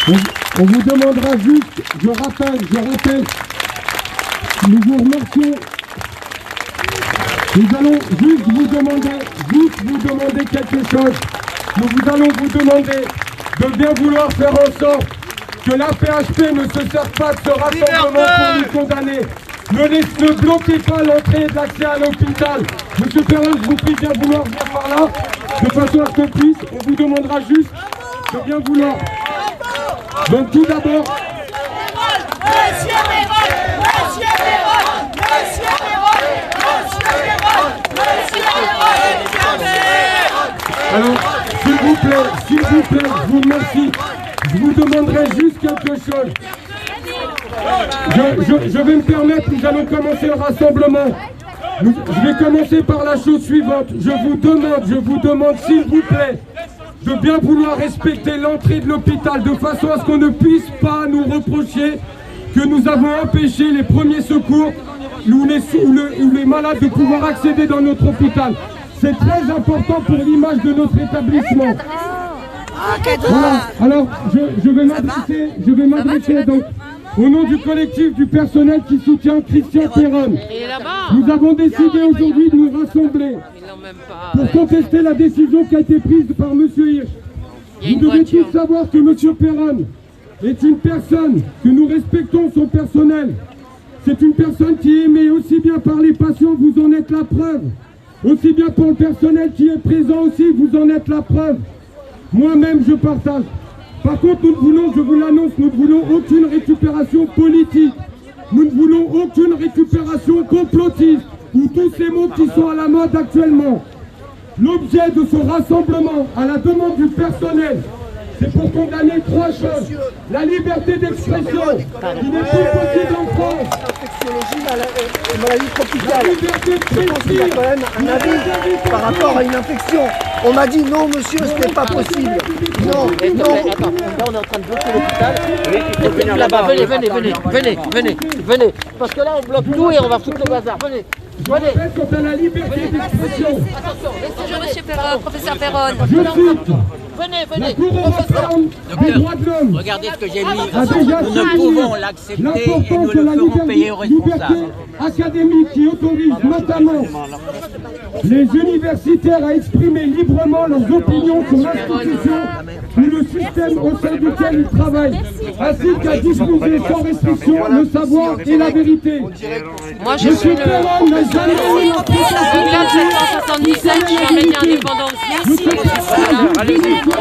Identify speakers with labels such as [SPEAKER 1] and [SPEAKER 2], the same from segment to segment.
[SPEAKER 1] On vous demandera juste, je rappelle, nous vous remercions. Nous allons juste vous demander quelque chose. Nous allons vous demander de bien vouloir faire en sorte que la PHP ne se serve pas de ce rassemblement pour nous condamner. Ne bloquez pas l'entrée de l'accès à l'hôpital. Monsieur Perron, je vous prie de bien vouloir venir par là, de façon à ce qu'on puisse. On vous demandera juste de bien vouloir. Donc tout d'abord... Alors, s'il vous plaît, je vous remercie. Je vous demanderai juste quelque chose. Je vais me permettre, nous allons commencer le rassemblement. Je vais commencer par la chose suivante. Je vous demande s'il vous plaît, de bien vouloir respecter l'entrée de l'hôpital de façon à ce qu'on ne puisse pas nous reprocher que nous avons empêché les premiers secours ou les malades de pouvoir accéder dans notre hôpital. C'est très important pour l'image de notre établissement. Voilà. Alors, je vais m'adresser donc au nom du collectif du personnel qui soutient Christian Perron. Nous avons décidé aujourd'hui de nous rassembler pour contester la décision qui a été prise par M. Hirsch. Vous devez tous savoir que M. Perron est une personne, que nous respectons son personnel. C'est une personne qui est aimée aussi bien par les patients, vous en êtes la preuve. Aussi bien pour le personnel qui est présent aussi, vous en êtes la preuve. Moi-même, je partage. Par contre, nous ne voulons, je vous l'annonce, nous ne voulons aucune récupération politique. Nous ne voulons aucune récupération complotiste, ou tous ces mots qui sont à la mode actuellement. L'objet de ce rassemblement, à la demande du personnel, c'est pour condamner trois choses. La liberté d'expression, qui n'est plus possible en France.
[SPEAKER 2] Maladie tropicale. Je pense qu'il y a quand même un avis par rapport à une infection. On m'a dit non monsieur, ce n'est pas possible. Non, non.
[SPEAKER 3] Attends, là on est en train de bloquer l'hôpital. Oui, venez là-bas, venez. Parce que là on bloque tout et on va foutre le bazar. Venez.
[SPEAKER 1] Venez. Quant à la liberté d'expression.
[SPEAKER 4] Bonjour monsieur Perron, professeur Perron.
[SPEAKER 1] Je cite.
[SPEAKER 3] Venez.
[SPEAKER 1] La Cour européenne des droits de l'homme.
[SPEAKER 5] Regardez ce que j'ai mis.
[SPEAKER 1] A déjà
[SPEAKER 5] Nous ne pouvons l'accepter et nous
[SPEAKER 1] de la
[SPEAKER 5] le ferons payer aux
[SPEAKER 1] liberté
[SPEAKER 5] responsables.
[SPEAKER 1] académique qui autorise notamment les universitaires à exprimer librement leurs opinions sur l'institution ou le système au sein duquel ils travaillent, ainsi qu'à diffuser sans restriction le savoir et la vérité.
[SPEAKER 4] Moi je suis le
[SPEAKER 1] Perron n'a jamais eu la
[SPEAKER 4] Douglas 777, je suis un média indépendant aussi. Vous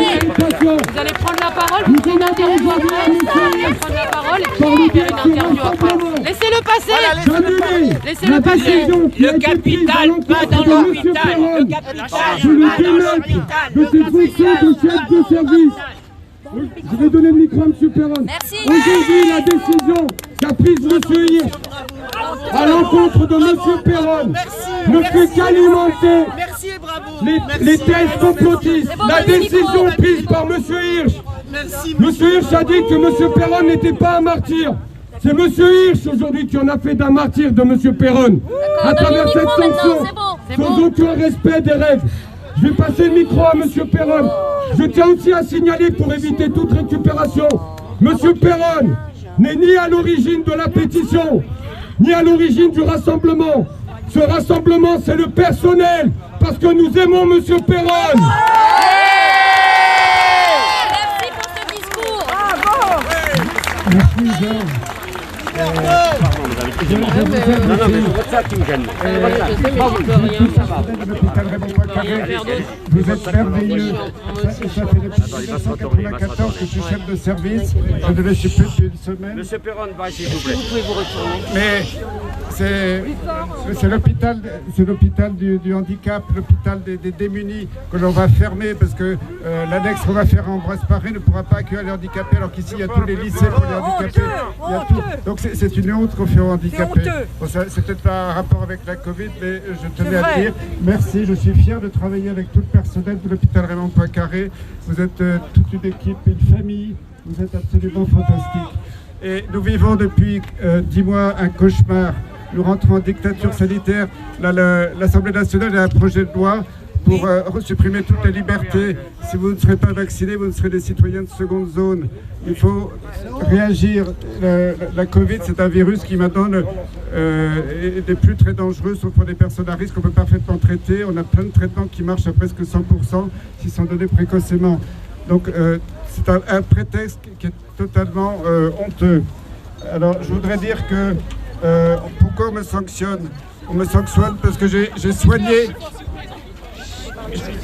[SPEAKER 4] allez prendre la parole, vous allez interview prendre la parole et puis on va faire une interview après. Laissez-le passer. Laissez-le passer.
[SPEAKER 5] Le capital va dans l'hôpital. Le capital va dans l'hôpital.
[SPEAKER 1] de ses fonctions de chef de service. Je vais donner le micro à M. Perron.
[SPEAKER 4] Merci.
[SPEAKER 1] Aujourd'hui, la décision qu'a prise M. Hirsch à l'encontre de M. Perron ne fait qu'alimenter les thèses complotistes. La décision prise par M. Hirsch. M. Hirsch a dit que M. Perron n'était pas un martyr. C'est M. Hirsch aujourd'hui qui en a fait d'un martyr de M. Perron. À travers cette sanction, sans aucun respect des règles. Je vais passer le micro à M. Perron. Je tiens aussi à signaler, pour éviter toute récupération, M. Perron n'est ni à l'origine de la pétition, ni à l'origine du rassemblement. Ce rassemblement, c'est le personnel, parce que nous aimons M. Perron.
[SPEAKER 4] Merci pour ce discours.
[SPEAKER 1] Merci, Georges.
[SPEAKER 5] Non, mais c'est ça qui me gêne.
[SPEAKER 6] Vous êtes merveilleux. Ça fait depuis 1994 que je suis chef de service. Je ne le suis plus depuis une semaine.
[SPEAKER 5] Monsieur Perron, s'il vous plaît.
[SPEAKER 3] Vous pouvez vous retourner.
[SPEAKER 6] Mais c'est l'hôpital du handicap, l'hôpital des démunis que l'on va fermer parce que l'annexe qu'on va faire en Bresse-Paré ne pourra pas accueillir les handicapés alors qu'ici il y a tous les lycées pour les handicapés. Il y a tout. Donc c'est une honte qu'on fait aux handicapés. Bon, c'est peut-être pas un rapport avec la Covid, mais je tenais à dire merci. Je suis fier de travailler avec tout le personnel de l'hôpital Raymond Poincaré. Vous êtes toute une équipe, une famille. Vous êtes absolument fantastique. Et nous vivons depuis 10 mois un cauchemar. Nous rentrons en dictature sanitaire. L'Assemblée nationale a un projet de loi pour supprimer toutes les libertés. Si vous ne serez pas vaccinés, vous ne serez des citoyens de seconde zone. Il faut réagir. La Covid, c'est un virus qui maintenant n'est plus très dangereux, sauf pour des personnes à risque qu'on peut parfaitement traiter. On a plein de traitements qui marchent à presque 100% s'ils sont donnés précocement. Donc c'est un prétexte qui est totalement honteux. Alors je voudrais dire que pourquoi on me sanctionne? On me sanctionne parce que j'ai soigné.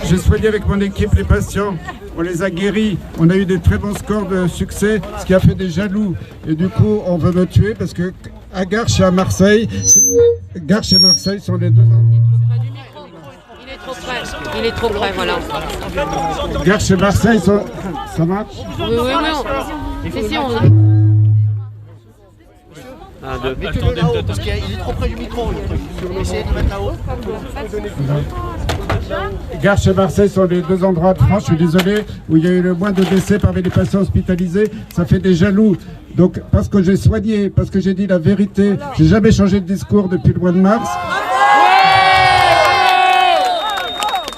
[SPEAKER 6] J'ai soigné avec mon équipe les patients, on les a guéris, on a eu des très bons scores de succès, ce qui a fait des jaloux. Et du coup, on veut me tuer parce que à Garches et à Marseille, Garches et Marseille sont les deux.
[SPEAKER 4] Il est trop près, il est trop près, voilà.
[SPEAKER 6] Garches et Marseille sont... Ça marche?
[SPEAKER 4] Oui, si, on a...
[SPEAKER 3] Mettez-le là-haut, parce qu'il est trop près du micro. Essayez de mettre là-haut.
[SPEAKER 6] Garches et Marseille sont les deux endroits de France, je suis désolé, où il y a eu le moins de décès parmi les patients hospitalisés. Ça fait des jaloux. Donc, parce que j'ai soigné, parce que j'ai dit la vérité, j'ai jamais changé de discours depuis le mois de mars.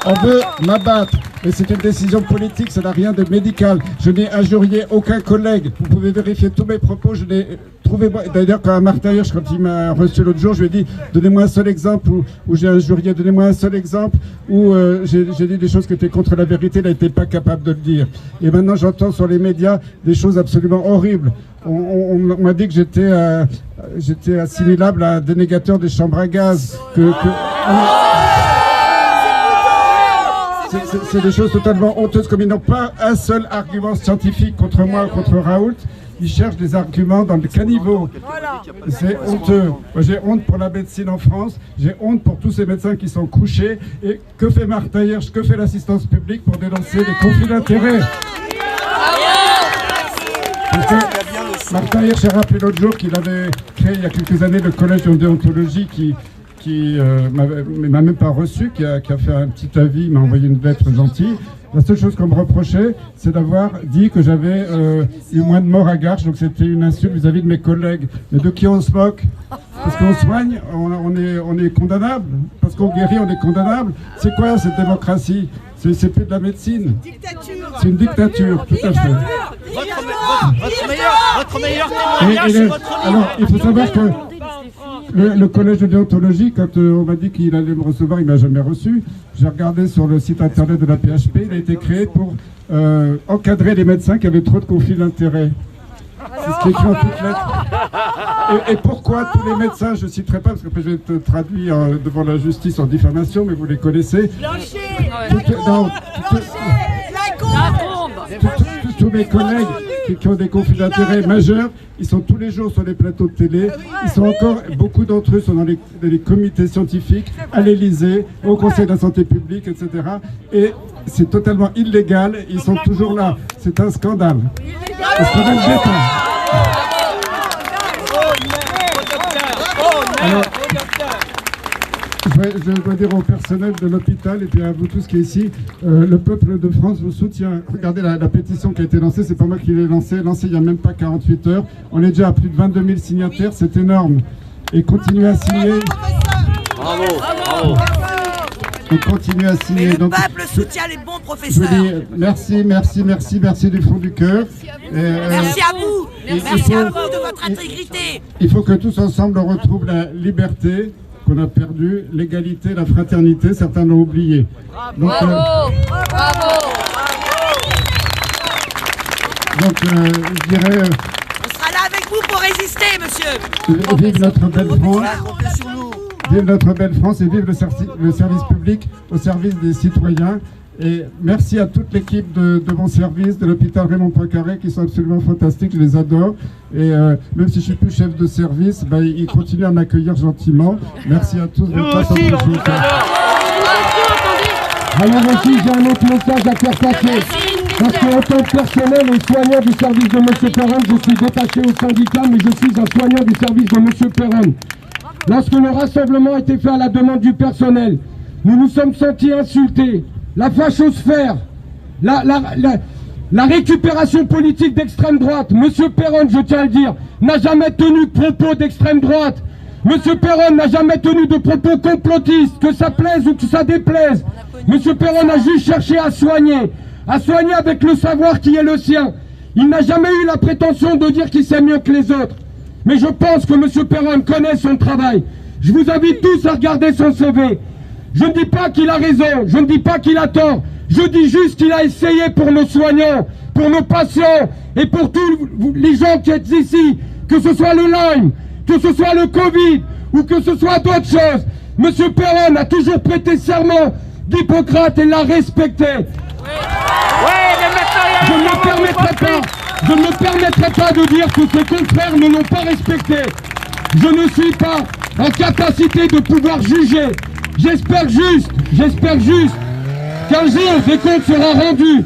[SPEAKER 6] On veut m'abattre, mais c'est une décision politique, ça n'a rien de médical. Je n'ai injurié aucun collègue. Vous pouvez vérifier tous mes propos. Je n'ai trouvé. D'ailleurs, quand Martin Hirsch, quand il m'a reçu l'autre jour, je lui ai dit donnez-moi un seul exemple où j'ai injurié, donnez-moi un seul exemple où j'ai dit des choses qui étaient contre la vérité. Il n'était pas capable de le dire. Et maintenant, j'entends sur les médias des choses absolument horribles. On m'a dit que j'étais assimilable à un dénégateur des chambres à gaz. C'est des choses totalement honteuses, comme ils n'ont pas un seul argument scientifique contre moi ou contre Raoult. Ils cherchent des arguments dans le caniveau. C'est honteux. Moi, j'ai honte pour la médecine en France. J'ai honte pour tous ces médecins qui sont couchés. Et que fait Martin Hirsch, que fait l'assistance publique pour dénoncer les conflits d'intérêts? Martin Hirsch a rappelé l'autre jour qu'il avait créé il y a quelques années le collège de déontologie qui m'a même pas reçu, qui a fait un petit avis, m'a envoyé une lettre gentille. La seule chose qu'on me reprochait, c'est d'avoir dit que j'avais eu moins de morts à Garches, donc c'était une insulte vis-à-vis de mes collègues. Mais de qui on se moque? Parce qu'on soigne, on est condamnable. Parce qu'on guérit, on est condamnable. C'est quoi cette démocratie? C'est plus de la médecine. C'est une dictature, tout à fait.
[SPEAKER 3] Votre meilleur témoignage, c'est votre livre.
[SPEAKER 6] Alors, il faut savoir que le collège de déontologie, quand on m'a dit qu'il allait me recevoir, il ne m'a jamais reçu. J'ai regardé sur le site internet de la PHP, il a été créé pour encadrer les médecins qui avaient trop de conflits d'intérêts. C'est ce qui est écrit en toutes lettres. Et pourquoi tous les médecins, je ne citerai pas, parce que je vais être traduit devant la justice en diffamation, mais vous les connaissez. Tous mes collègues qui ont des conflits d'intérêts majeurs, ils sont tous les jours sur les plateaux de télé. Ils sont encore, beaucoup d'entre eux sont dans les comités scientifiques, à l'Élysée, au Conseil de la santé publique, etc. Et c'est totalement illégal. Ils sont toujours là. C'est un scandale. Un scandale d'État. Alors, je dois dire au personnel de l'hôpital et puis à vous tous qui est ici, le peuple de France vous soutient. Regardez la pétition qui a été lancée, c'est pas moi qui l'ai lancée il n'y a même pas 48 heures. On est déjà à plus de 22 000 signataires, c'est énorme. Et continuez à signer.
[SPEAKER 3] Bravo, bravo.
[SPEAKER 6] Et continuez à signer.
[SPEAKER 7] Et le peuple soutient les bons professeurs.
[SPEAKER 6] Je vous dis merci du fond du cœur.
[SPEAKER 7] Merci à vous. Merci à vous de votre intégrité.
[SPEAKER 6] Il faut que tous ensemble on retrouve la liberté qu'on a perdue, l'égalité, la fraternité, certains l'ont oublié. Donc,
[SPEAKER 4] Bravo.
[SPEAKER 6] Donc je dirais...
[SPEAKER 7] On sera là avec vous pour résister, monsieur.
[SPEAKER 6] Vive notre belle France. Vive notre belle France et vive le service public au service des citoyens. Et merci à toute l'équipe de mon service, de l'hôpital Raymond Poincaré, qui sont absolument fantastiques, je les adore. Et même si je suis plus chef de service, ils continuent à m'accueillir gentiment. Merci à tous d'être là. Alors aussi, j'ai un autre message à faire passer. Parce qu'en tant que personnel et soignant du service de M. Perron, je suis détaché au syndicat, mais je suis un soignant du service de M. Perron. Lorsque le rassemblement a été fait à la demande du personnel, nous nous sommes sentis insultés. La fachosphère, la récupération politique d'extrême droite, M. Perron, je tiens à le dire, n'a jamais tenu de propos d'extrême droite.
[SPEAKER 1] Monsieur Perron n'a jamais tenu de propos complotistes, que ça plaise ou que ça déplaise. Monsieur Perron a juste cherché à soigner avec le savoir qui est le sien. Il n'a jamais eu la prétention de dire qu'il sait mieux que les autres. Mais je pense que monsieur Perron connaît son travail. Je vous invite tous à regarder son CV. Je ne dis pas qu'il a raison, je ne dis pas qu'il a tort. Je dis juste qu'il a essayé pour nos soignants, pour nos patients et pour tous les gens qui êtes ici, que ce soit le Lyme, que ce soit le Covid ou que ce soit d'autres choses. Monsieur Perron a toujours prêté serment d'Hippocrate et l'a respecté. Je ne me permettrai pas de dire que ses confrères ne l'ont pas respecté. Je ne suis pas en capacité de pouvoir juger. J'espère juste qu'un jour des comptes sera rendu.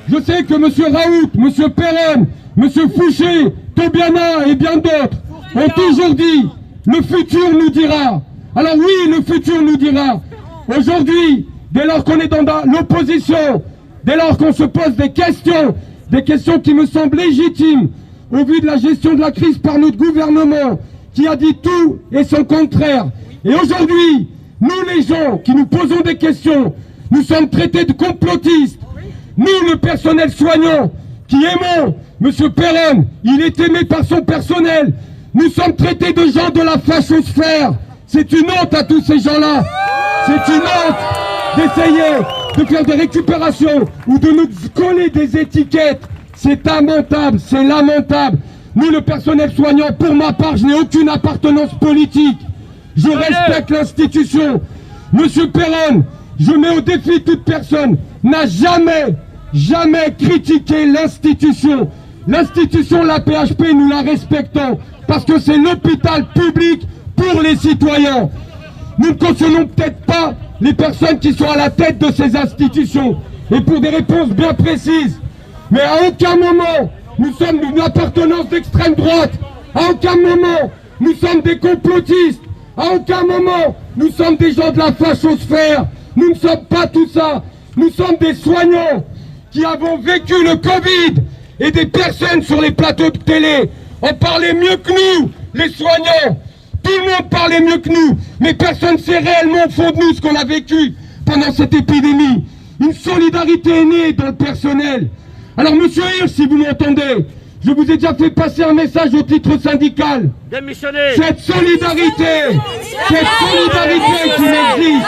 [SPEAKER 1] Je sais que monsieur Raoult, monsieur Perron, monsieur Fouché, Tobiana et bien d'autres ont toujours dit le futur nous dira. Alors oui, le futur nous dira. Aujourd'hui, dès lors qu'on est dans l'opposition, dès lors qu'on se pose des questions qui me semblent légitimes au vu de la gestion de la crise par notre gouvernement, qui a dit tout et son contraire. Et aujourd'hui, nous les gens qui nous posons des questions, nous sommes traités de complotistes. Nous, le personnel soignant, qui aimons monsieur Perron, il est aimé par son personnel. Nous sommes traités de gens de la fachosphère. C'est une honte à tous ces gens-là. C'est une honte d'essayer de faire des récupérations ou de nous coller des étiquettes. C'est lamentable, c'est lamentable. Nous, le personnel soignant, pour ma part, je n'ai aucune appartenance politique. Je respecte l'institution. Monsieur Perron, je mets au défi toute personne, n'a jamais critiqué l'institution. L'institution, la PHP, nous la respectons parce que c'est l'hôpital public pour les citoyens. Nous ne cautionnons peut-être pas les personnes qui sont à la tête de ces institutions et pour des réponses bien précises. Mais à aucun moment, nous sommes d'une appartenance d'extrême droite. À aucun moment, nous sommes des complotistes. À aucun moment, nous sommes des gens de la fachosphère. Nous ne sommes pas tout ça. Nous sommes des soignants qui avons vécu le Covid et des personnes sur les plateaux de télé ont parlé mieux que nous, les soignants. Tout le monde parlait mieux que nous, mais personne ne sait réellement au fond de nous ce qu'on a vécu pendant cette épidémie. Une solidarité est née dans le personnel. Alors monsieur Hirsch, si vous m'entendez, je vous ai déjà fait passer un message au titre syndical.
[SPEAKER 5] Démissionnez.
[SPEAKER 1] Cette solidarité qui existe.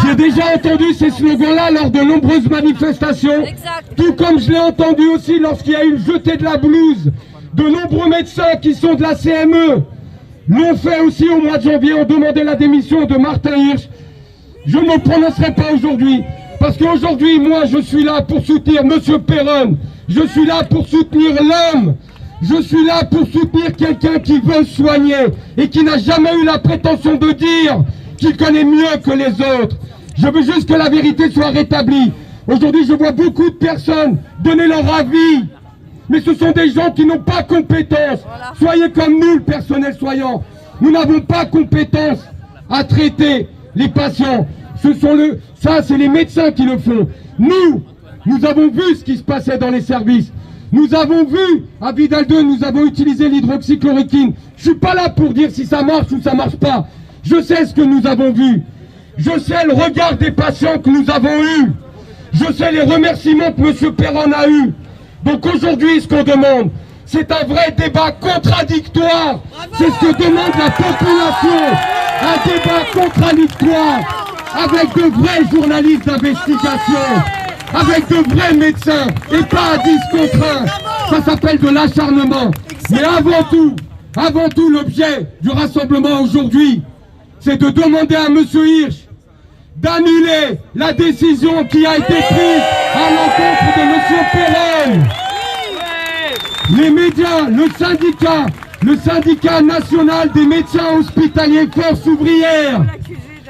[SPEAKER 1] J'ai déjà entendu ces slogans-là lors de nombreuses manifestations, tout comme je l'ai entendu aussi lorsqu'il y a eu une jetée de la blouse. De nombreux médecins qui sont de la CME l'ont fait aussi au mois de janvier, ont demandé la démission de Martin Hirsch. Je ne me prononcerai pas aujourd'hui, parce qu'aujourd'hui, moi, je suis là pour soutenir monsieur Perron. Je suis là pour soutenir l'homme. Je suis là pour soutenir quelqu'un qui veut soigner et qui n'a jamais eu la prétention de dire qu'il connaît mieux que les autres. Je veux juste que la vérité soit rétablie. Aujourd'hui, je vois beaucoup de personnes donner leur avis, mais ce sont des gens qui n'ont pas compétence. Soyez comme nous, le personnel soignant. Nous n'avons pas compétence à traiter les patients. Ça, c'est les médecins qui le font. Nous avons vu ce qui se passait dans les services. Nous avons vu, à Vidal 2, nous avons utilisé l'hydroxychloroquine. Je suis pas là pour dire si ça marche ou ça marche pas. Je sais ce que nous avons vu. Je sais le regard des patients que nous avons eu. Je sais les remerciements que monsieur Perron a eu. Donc aujourd'hui, ce qu'on demande, c'est un vrai débat contradictoire. C'est ce que demande la population. Un débat contradictoire avec de vrais journalistes d'investigation, avec de vrais médecins et pas à 10 contre 1. Ça s'appelle de l'acharnement. Mais avant tout, l'objet du rassemblement aujourd'hui, c'est de demander à monsieur Hirsch d'annuler la décision qui a été prise à l'encontre de monsieur Perron. Les médias, le syndicat national des médecins hospitaliers Force ouvrière,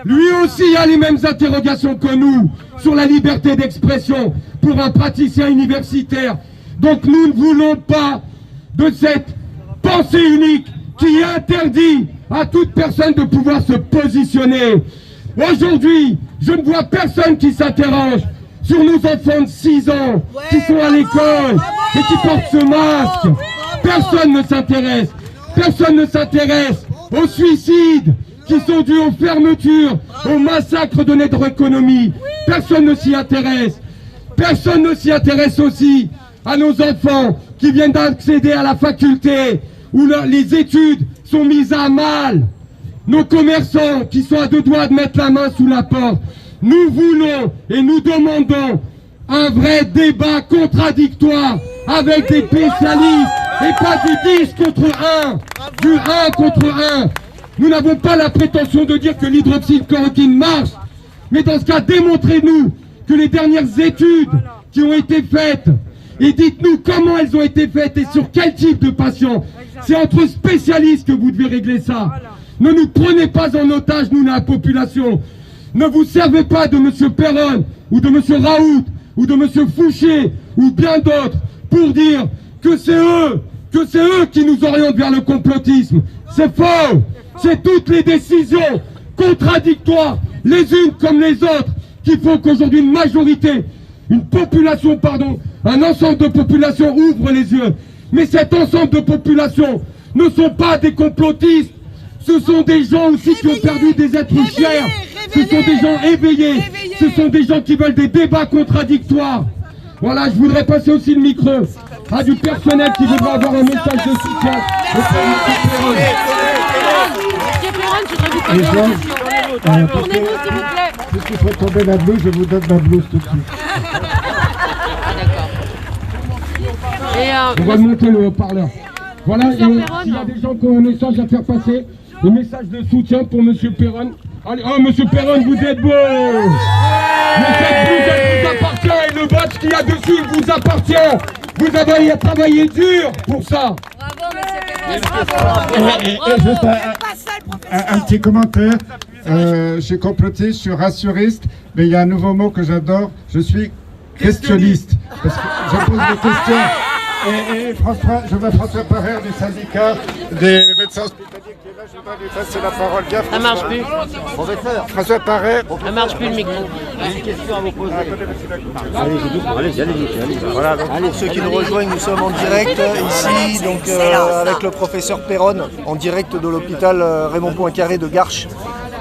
[SPEAKER 1] lui aussi a les mêmes interrogations que nous sur la liberté d'expression pour un praticien universitaire. Donc nous ne voulons pas de cette pensée unique qui interdit à toute personne de pouvoir se positionner. Aujourd'hui, je ne vois personne qui s'interroge sur nos enfants de 6 ans qui sont à l'école et qui portent ce masque. Personne ne s'intéresse. Personne ne s'intéresse aux suicides qui sont dus aux fermetures, au massacre de notre économie. Personne ne s'y intéresse. Personne ne s'y intéresse aussi à nos enfants qui viennent d'accéder à la faculté, où les études sont mises à mal. Nos commerçants qui sont à 2 doigts de mettre la main sous la porte. Nous voulons et nous demandons un vrai débat contradictoire avec des spécialistes et pas du 10 contre 1, du 1 contre 1. Nous n'avons pas la prétention de dire que l'hydroxychloroquine marche, mais dans ce cas, démontrez-nous que les dernières études qui ont été faites, et dites-nous comment elles ont été faites et sur quel type de patients. C'est entre spécialistes que vous devez régler ça. Ne nous prenez pas en otage, nous, la population. Ne vous servez pas de M. Perron, ou de M. Raoult, ou de M. Fouché, ou bien d'autres, pour dire que c'est eux qui nous orientent vers le complotisme. C'est faux. C'est toutes les décisions contradictoires, les unes comme les autres, qui font qu'aujourd'hui une majorité, une population, pardon, un ensemble de populations ouvre les yeux. Mais cet ensemble de populations ne sont pas des complotistes. Ce sont des gens aussi qui ont perdu des êtres chers. Ce sont des gens éveillés. Ce sont des gens qui veulent des débats contradictoires. Voilà, je voudrais passer aussi le micro à du personnel qui voudra avoir un message de soutien.
[SPEAKER 4] Monsieur Perron, je voudrais vous poser une question. Tournez-vous, s'il vous plaît.
[SPEAKER 6] Puisqu'il faut tomber la blouse, je vous donne ma blouse tout de suite.
[SPEAKER 1] On va monter le haut-parleur. Voilà, s'il y a des gens qui ont un message à faire passer, un message de soutien pour Monsieur Perron. Allez, oh, Monsieur Perron, vous êtes beau. Mais cette blouse, elle vous appartient et le badge qu'il y a dessus, il vous appartient. Vous avez travaillé dur pour ça.
[SPEAKER 6] Et juste un petit commentaire. Je suis complotiste, je suis rassuriste, mais il y a un nouveau mot que j'adore. Je suis questionniste. Parce que je pose des questions. Et François, je vois François Parrer du syndicat des médecins hospitaliers qui est là, je voudrais lui passer la parole. Bien,
[SPEAKER 4] Ça marche plus.
[SPEAKER 6] François Parrer.
[SPEAKER 4] Ça marche plus le micro.
[SPEAKER 3] Une question à vous poser. Voilà, donc pour ceux qui nous rejoignent, nous sommes en direct ici, donc avec le professeur Perron, en direct de l'hôpital Raymond Poincaré de Garches.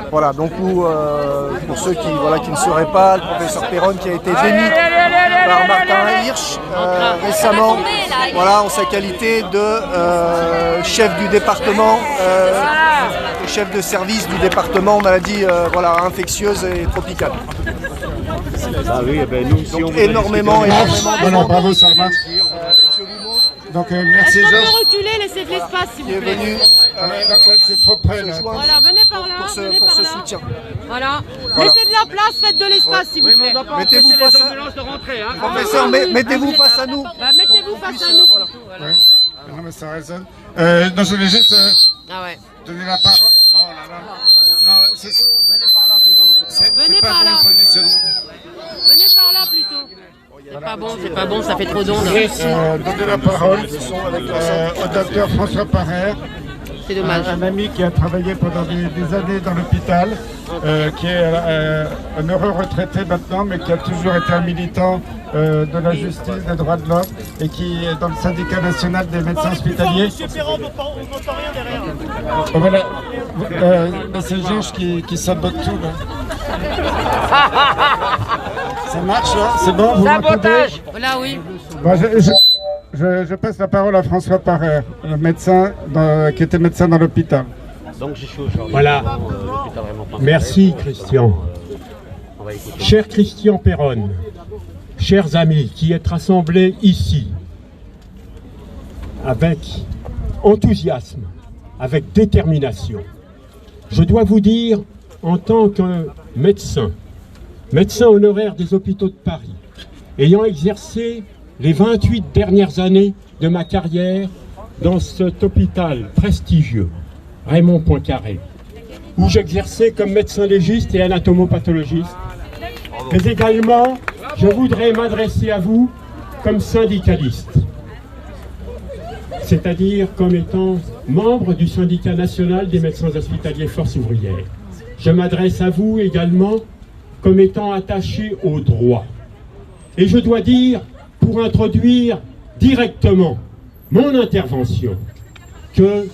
[SPEAKER 3] Voilà, donc pour ceux qui ne sauraient pas, le professeur Perron qui a été démis par Martin Hirsch récemment, voilà, en sa qualité de chef du département, chef de service du département maladies infectieuses et tropicales.
[SPEAKER 5] Ah oui, ben nous aussi
[SPEAKER 3] donc, énormément.
[SPEAKER 6] Voilà, bravo, ça marche. Donc merci
[SPEAKER 4] Est-ce qu'on
[SPEAKER 6] Georges.
[SPEAKER 4] peut reculer, laisser de l'espace, s'il
[SPEAKER 3] Qui est
[SPEAKER 4] vous plaît.
[SPEAKER 3] venu
[SPEAKER 6] C'est trop près là.
[SPEAKER 4] Voilà, venez par là, venez
[SPEAKER 3] pour
[SPEAKER 4] par
[SPEAKER 3] ce
[SPEAKER 4] là.
[SPEAKER 3] soutien.
[SPEAKER 4] Voilà. Laissez de la place, faites de l'espace, s'il vous plaît.
[SPEAKER 3] Mettez-vous face à professeur, mettez-vous face à nous.
[SPEAKER 4] Bah, mettez-vous face à nous. plutôt, voilà.
[SPEAKER 6] Non mais ça résonne. Non, je voulais juste
[SPEAKER 4] Ah ouais.
[SPEAKER 6] donner la parole. Oh là là. Non, venez par là plutôt.
[SPEAKER 4] Venez par là. Venez par là plutôt. C'est pas bon, ça fait trop d'ondes.
[SPEAKER 6] Donner la parole au docteur François Parrer.
[SPEAKER 4] C'est dommage.
[SPEAKER 6] Un ami qui a travaillé pendant des années dans l'hôpital, qui est un heureux retraité maintenant, mais qui a toujours été un militant de la justice, des droits de l'homme, et qui est dans le syndicat national des médecins hospitaliers.
[SPEAKER 3] Monsieur Perron, on n'entend rien derrière.
[SPEAKER 6] Voilà, c'est Georges qui sabote tout là. Ça marche là? C'est bon? Vous m'entendez?
[SPEAKER 4] Voilà, oui.
[SPEAKER 6] Bon, je passe la parole à François Parrer, le médecin qui était médecin dans l'hôpital.
[SPEAKER 5] Voilà. Merci Christian. Cher Christian Perron, chers amis qui êtes rassemblés ici, avec enthousiasme, avec détermination, je dois vous dire, en tant que médecin honoraire des hôpitaux de Paris, ayant exercé les 28 dernières années de ma carrière dans cet hôpital prestigieux, Raymond Poincaré, où j'exerçais comme médecin légiste et anatomopathologiste, mais également, je voudrais m'adresser à vous comme syndicaliste, c'est-à-dire comme étant membre du syndicat national des médecins hospitaliers Force ouvrière. Je m'adresse à vous également comme étant attaché au droit. Et je dois dire, pour introduire directement mon intervention, que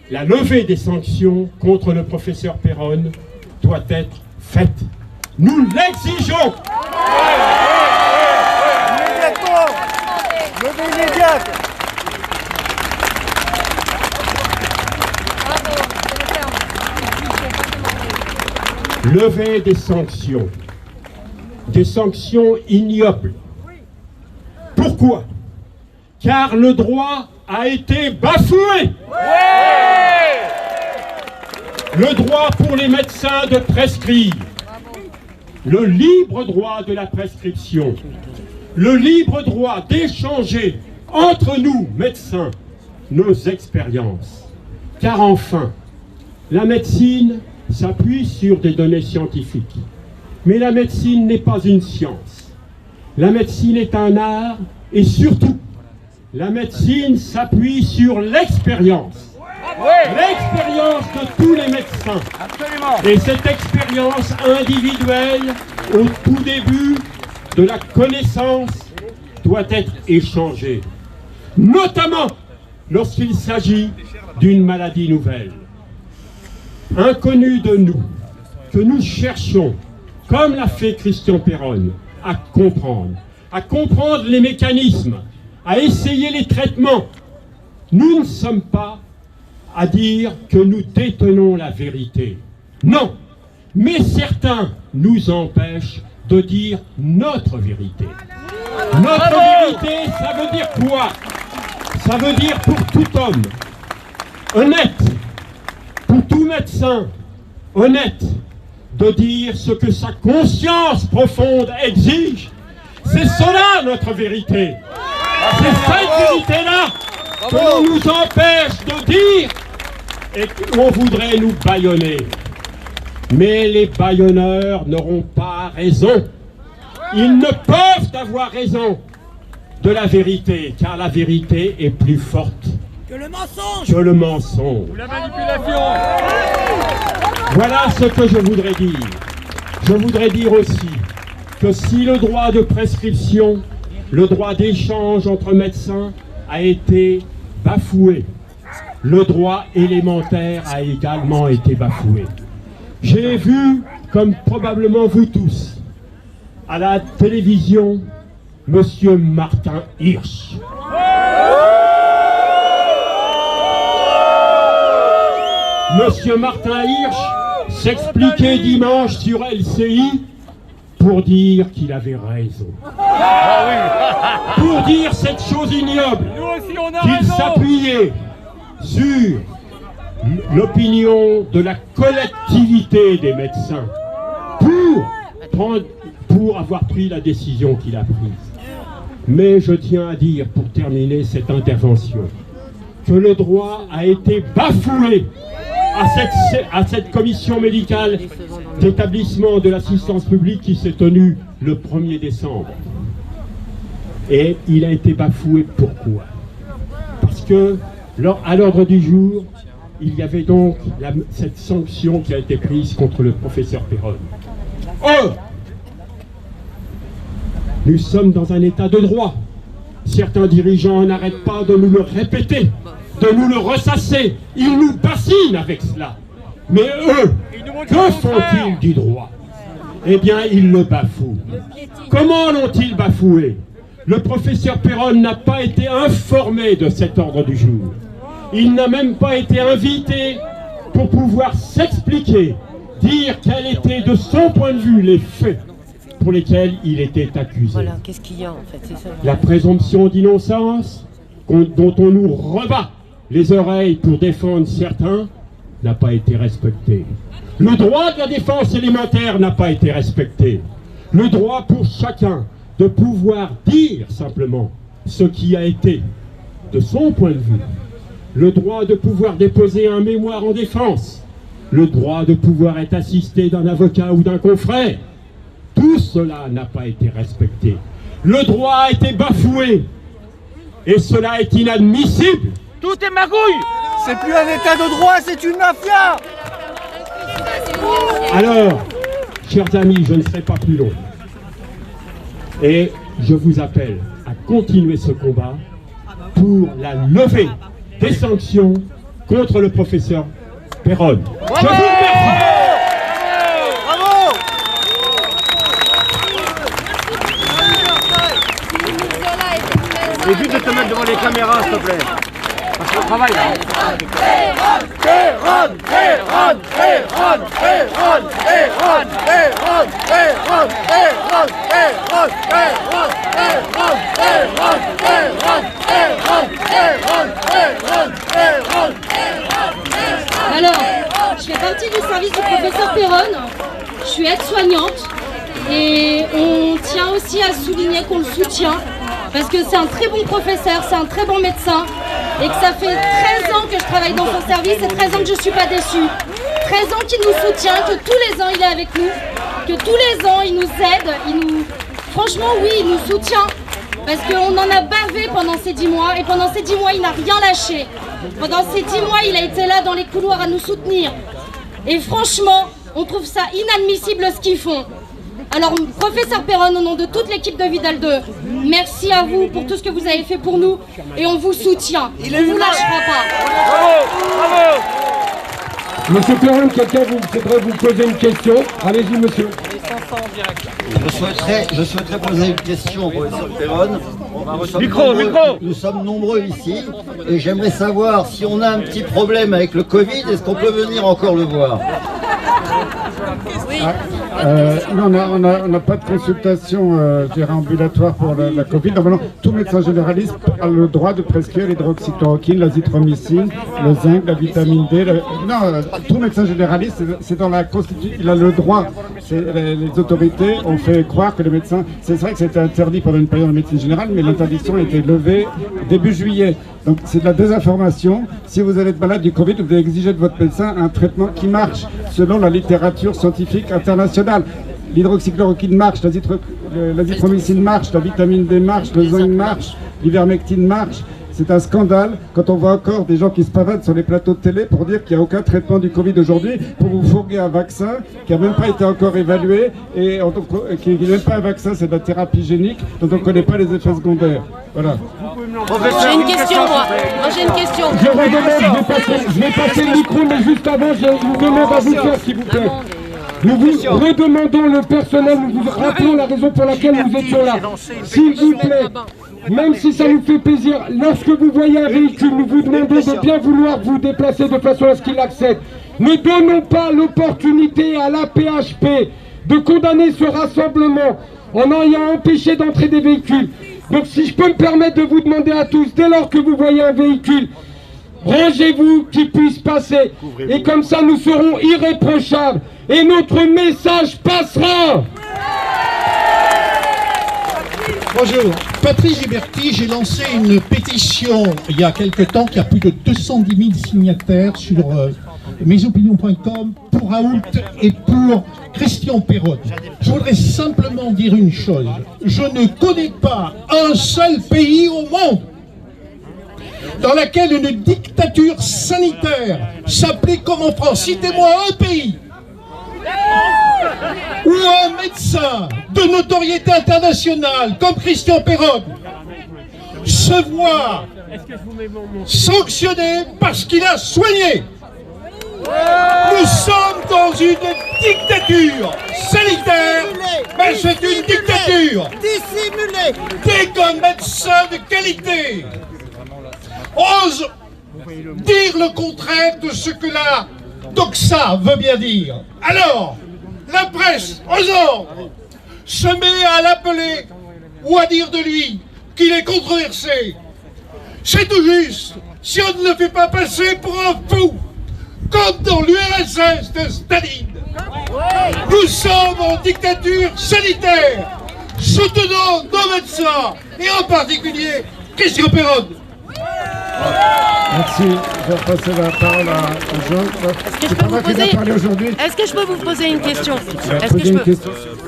[SPEAKER 5] la levée des sanctions contre le professeur Péronne doit être faite. Nous l'exigeons.
[SPEAKER 2] Immédiatement. Levée immédiate.
[SPEAKER 5] Levée des sanctions ignobles. Pourquoi? Car le droit a été bafoué. Le droit pour les médecins de prescrire, le libre droit de la prescription, le libre droit d'échanger entre nous, médecins, nos expériences. Car enfin, la médecine s'appuie sur des données scientifiques. Mais la médecine n'est pas une science. La médecine est un art et surtout, la médecine s'appuie sur l'expérience. L'expérience de tous les médecins. Absolument. Et cette expérience individuelle, au tout début de la connaissance, doit être échangée. Notamment lorsqu'il s'agit d'une maladie nouvelle. Inconnue de nous, que nous cherchons, comme l'a fait Christian Péronne, à comprendre les mécanismes, à essayer les traitements. Nous ne sommes pas à dire que nous détenons la vérité. Non, mais certains nous empêchent de dire notre vérité. Notre vérité, ça veut dire quoi? Ça veut dire pour tout homme honnête, pour tout médecin honnête, de dire ce que sa conscience profonde exige. C'est cela notre vérité. C'est cette vérité-là que l'on nous empêche de dire et qu'on voudrait nous bâillonner. Mais les bâillonneurs n'auront pas raison. Ils ne peuvent avoir raison de la vérité, car la vérité est plus forte que le mensonge.
[SPEAKER 8] Ou la manipulation.
[SPEAKER 5] Voilà ce que je voudrais dire. Je voudrais dire aussi que si le droit de prescription, le droit d'échange entre médecins a été bafoué, le droit élémentaire a également été bafoué. J'ai vu, comme probablement vous tous, à la télévision, Monsieur Martin Hirsch. Monsieur Martin Hirsch s'expliquait dimanche sur LCI pour dire qu'il avait raison. Pour dire cette chose ignoble, qu'il s'appuyait sur l'opinion de la collectivité des médecins pour avoir pris la décision qu'il a prise. Mais je tiens à dire, pour terminer cette intervention, que le droit a été bafoué à cette commission médicale d'établissement de l'assistance publique qui s'est tenue le 1er décembre. Et il a été bafoué pourquoi? Parce que, à l'ordre du jour, il y avait donc cette sanction qui a été prise contre le professeur Péronne. Or, nous sommes dans un état de droit. Certains dirigeants n'arrêtent pas de nous le répéter, de nous le ressasser. Ils nous bassinent avec cela. Mais eux, que font-ils du droit? Eh bien, ils le bafouent. Comment l'ont-ils bafoué? Le professeur Péronne n'a pas été informé de cet ordre du jour. Il n'a même pas été invité pour pouvoir s'expliquer, dire quels étaient de son point de vue les faits pour lesquels il était accusé.
[SPEAKER 7] Voilà, qu'est-ce qu'il y a en fait, c'est ça.
[SPEAKER 5] La présomption d'innocence, dont on nous rebat les oreilles pour défendre certains, n'a pas été respectée. Le droit de la défense élémentaire n'a pas été respecté. Le droit pour chacun de pouvoir dire simplement ce qui a été de son point de vue. Le droit de pouvoir déposer un mémoire en défense. Le droit de pouvoir être assisté d'un avocat ou d'un confrère. Tout cela n'a pas été respecté. Le droit a été bafoué. Et cela est inadmissible.
[SPEAKER 8] Tout est magouille.
[SPEAKER 2] C'est plus un état de droit, c'est une mafia.
[SPEAKER 5] Alors, chers amis, je ne serai pas plus long. Et je vous appelle à continuer ce combat pour la levée des sanctions contre le professeur Péronne. Je vous remercie.
[SPEAKER 8] Évite de te mettre devant les caméras, s'il te plaît. Parce qu'on travaille là.
[SPEAKER 9] Alors, je fais partie du service du professeur Péronne. Je suis aide-soignante et on tient aussi à souligner qu'on le soutient parce que c'est un très bon professeur, c'est un très bon médecin et que ça fait 13 ans que je travaille dans son service et 13 ans que je ne suis pas déçue. 13 ans qu'il nous soutient, que tous les ans il est avec nous, que tous les ans il nous aide, franchement oui, il nous soutient. Parce qu'on en a bavé pendant ces 10 mois et pendant ces 10 mois il n'a rien lâché. Pendant ces 10 mois il a été là dans les couloirs à nous soutenir. Et franchement, on trouve ça inadmissible ce qu'ils font. Alors professeur Péronne, au nom de toute l'équipe de Vidal 2, merci à vous pour tout ce que vous avez fait pour nous et on vous soutient. On ne vous lâchera pas.
[SPEAKER 8] Bravo, bravo.
[SPEAKER 1] Monsieur Péronne, quelqu'un voudrait vous poser une question. Allez-y, monsieur.
[SPEAKER 10] Je souhaiterais poser une question au professeur Péronne. Nous sommes nombreux ici et j'aimerais savoir si on a un petit problème avec le Covid, est-ce qu'on peut venir encore le voir?
[SPEAKER 6] Non, on n'a pas de consultation ambulatoire pour la Covid. Normalement, tout médecin généraliste a le droit de prescrire l'hydroxychloroquine, l'azithromycine, le zinc, la vitamine D. Tout médecin généraliste, c'est dans la Constitution, il a le droit. Les autorités ont fait croire que les médecins... C'est vrai que c'était interdit pendant une période en médecine générale, mais l'interdiction a été levée début juillet. Donc c'est de la désinformation. Si vous allez être malade du Covid, vous devez exiger de votre médecin un traitement qui marche selon la littérature scientifique internationale. L'hydroxychloroquine marche, l'azithromycine marche, la vitamine D marche, le zinc marche, l'ivermectine marche. C'est un scandale quand on voit encore des gens qui se pavadent sur les plateaux de télé pour dire qu'il n'y a aucun traitement du Covid aujourd'hui, pour vous fourguer un vaccin qui n'a même pas été encore évalué et qui n'est même pas un vaccin, c'est de la thérapie génique dont on ne connaît pas les effets secondaires. Voilà.
[SPEAKER 4] J'ai une question, moi j'ai une question.
[SPEAKER 1] Je vous demande, je vais passer le micro, mais juste avant, je vous demande à vous faire, s'il vous plaît. Nous vous redemandons le personnel, nous vous rappelons la raison pour laquelle nous étions là. S'il vous plaît, même si ça nous fait plaisir, lorsque vous voyez un véhicule, nous vous demandons de bien vouloir vous déplacer de façon à ce qu'il accède. Ne donnons pas l'opportunité à l'APHP de condamner ce rassemblement en ayant empêché d'entrer des véhicules. Donc si je peux me permettre de vous demander à tous, dès lors que vous voyez un véhicule, rangez-vous qu'il puisse passer. Et comme ça, nous serons irréprochables. Et notre message passera.
[SPEAKER 11] Bonjour, Patrice Giberti, j'ai lancé une pétition il y a quelque temps qui a plus de 210 000 signataires sur mesopinions.com pour Raoult et pour Christian Péronne. Je voudrais simplement dire une chose, je ne connais pas un seul pays au monde dans lequel une dictature sanitaire s'applique comme en France. Citez-moi un pays où un médecin de notoriété internationale comme Christian Péronne se voit sanctionné parce qu'il a soigné. Nous sommes dans une dictature sanitaire, mais c'est une dictature dissimulée. Dès qu'un médecin de qualité ose dire le contraire de ce que la doxa veut bien dire, alors la presse, aux ordres, se met à l'appeler ou à dire de lui qu'il est controversé. C'est tout juste si on ne le fait pas passer pour un fou, comme dans l'URSS de Staline. Nous sommes en dictature sanitaire. Soutenons nos médecins, et en particulier Christian Péronne.
[SPEAKER 6] Merci. Je vais passer la parole à Jean.
[SPEAKER 4] Est-ce que je peux vous poser une question?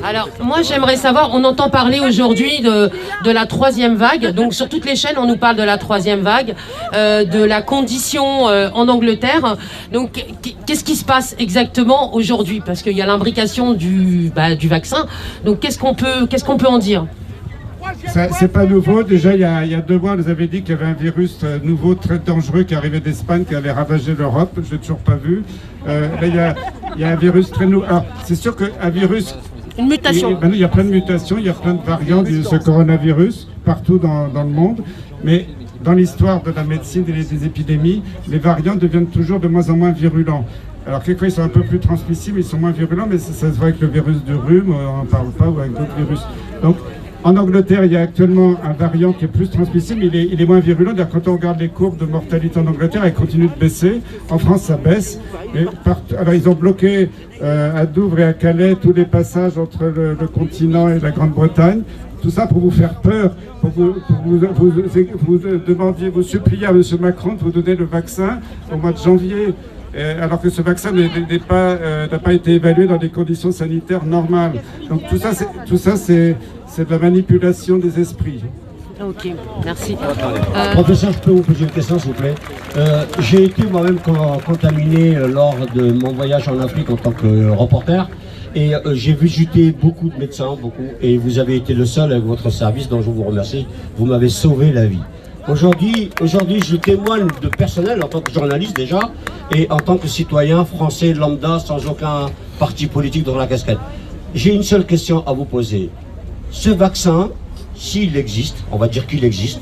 [SPEAKER 4] Alors, moi j'aimerais savoir, on entend parler aujourd'hui de la troisième vague, donc sur toutes les chaînes on nous parle de la troisième vague, de la condition en Angleterre. Donc qu'est-ce qui se passe exactement aujourd'hui? Parce qu'il y a l'imbrication du vaccin, donc qu'est-ce qu'on peut en dire?
[SPEAKER 6] C'est pas nouveau. Déjà, il y a 2 mois, on nous avait dit qu'il y avait un virus nouveau, très dangereux, qui arrivait d'Espagne, qui allait ravager l'Europe. Je l'ai toujours pas vu. Là, il y a un virus très nouveau. Alors, c'est sûr qu'un virus...
[SPEAKER 4] Une mutation.
[SPEAKER 6] Il y a plein de mutations, il y a plein de variants de ce coronavirus, partout dans le monde. Mais dans l'histoire de la médecine et des épidémies, les variants deviennent toujours de moins en moins virulents. Alors quelquefois ils sont un peu plus transmissibles, ils sont moins virulents, mais ça se voit avec le virus du rhume, on n'en parle pas, ou avec d'autres virus. Donc en Angleterre, il y a actuellement un variant qui est plus transmissible, il est moins virulent. D'ailleurs, quand on regarde les courbes de mortalité en Angleterre, elles continuent de baisser. En France, ça baisse. Alors ils ont bloqué à Douvres et à Calais tous les passages entre le continent et la Grande-Bretagne. Tout ça pour vous faire peur, pour vous demandiez, vous suppliez à M. Macron de vous donner le vaccin au mois de janvier. Alors que ce vaccin n'a pas été évalué dans des conditions sanitaires normales. Donc tout ça, c'est de la manipulation des esprits.
[SPEAKER 4] Ok, merci.
[SPEAKER 12] Professeur, je peux vous poser une question, s'il vous plaît? J'ai été moi-même contaminé lors de mon voyage en Afrique en tant que reporter. Et j'ai visité beaucoup de médecins, et vous avez été le seul avec votre service, dont je vous remercie. Vous m'avez sauvé la vie. Aujourd'hui, je témoigne de personnel en tant que journaliste déjà, et en tant que citoyen français lambda, sans aucun parti politique dans la casquette. J'ai une seule question à vous poser. Ce vaccin, s'il existe, on va dire qu'il existe,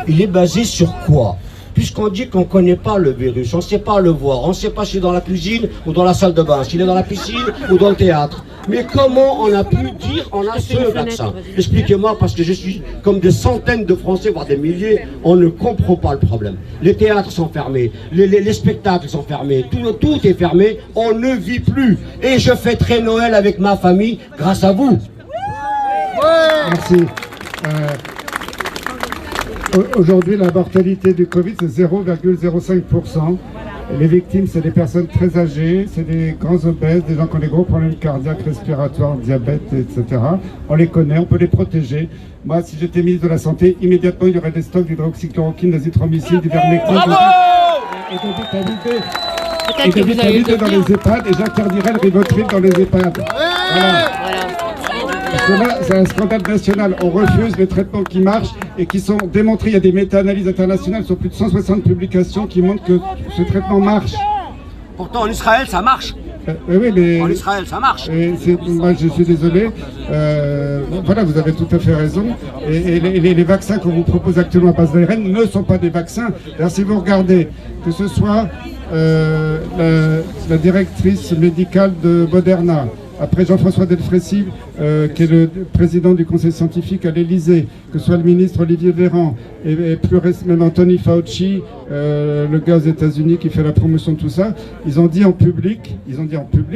[SPEAKER 12] il est basé sur quoi? Puisqu'on dit qu'on ne connaît pas le virus, on ne sait pas le voir, on ne sait pas s'il est dans la cuisine ou dans la salle de bain, s'il est dans la piscine ou dans le théâtre. Mais comment on a pu dire on a ce vaccin? Expliquez-moi, parce que je suis comme des centaines de Français, voire des milliers, on ne comprend pas le problème. Les théâtres sont fermés, les spectacles sont fermés, tout est fermé, on ne vit plus. Et je fêterai Noël avec ma famille grâce à vous.
[SPEAKER 6] Merci. Aujourd'hui, la mortalité du Covid, c'est 0,05%. Les victimes, c'est des personnes très âgées, c'est des grands obèses, des gens qui ont des gros problèmes cardiaques, respiratoires, diabète, etc. On les connaît, on peut les protéger. Moi, si j'étais ministre de la Santé, immédiatement, il y aurait des stocks d'hydroxychloroquine, d'azithromycine, d'ivermectine et de vitamines dans les EHPAD, et j'interdirais le Rivotril dans les EHPAD. Voilà. Parce que là, c'est un scandale national. On refuse les traitements qui marchent et qui sont démontrés. Il y a des méta-analyses internationales sur plus de 160 publications qui montrent que ce traitement marche.
[SPEAKER 8] Pourtant, en Israël, ça marche.
[SPEAKER 6] Oui, mais...
[SPEAKER 8] En Israël, ça marche.
[SPEAKER 6] Moi, je suis désolé. Voilà, vous avez tout à fait raison. Et les vaccins qu'on vous propose actuellement à base d'ARN ne sont pas des vaccins. D'ailleurs, si vous regardez, que ce soit la directrice médicale de Moderna, après Jean-François Delfrécy, qui est le président du conseil scientifique à l'Élysée, que ce soit le ministre Olivier Véran, et plus récemment même Anthony Fauci, le gars aux États-Unis qui fait la promotion de tout ça, ils ont dit en public,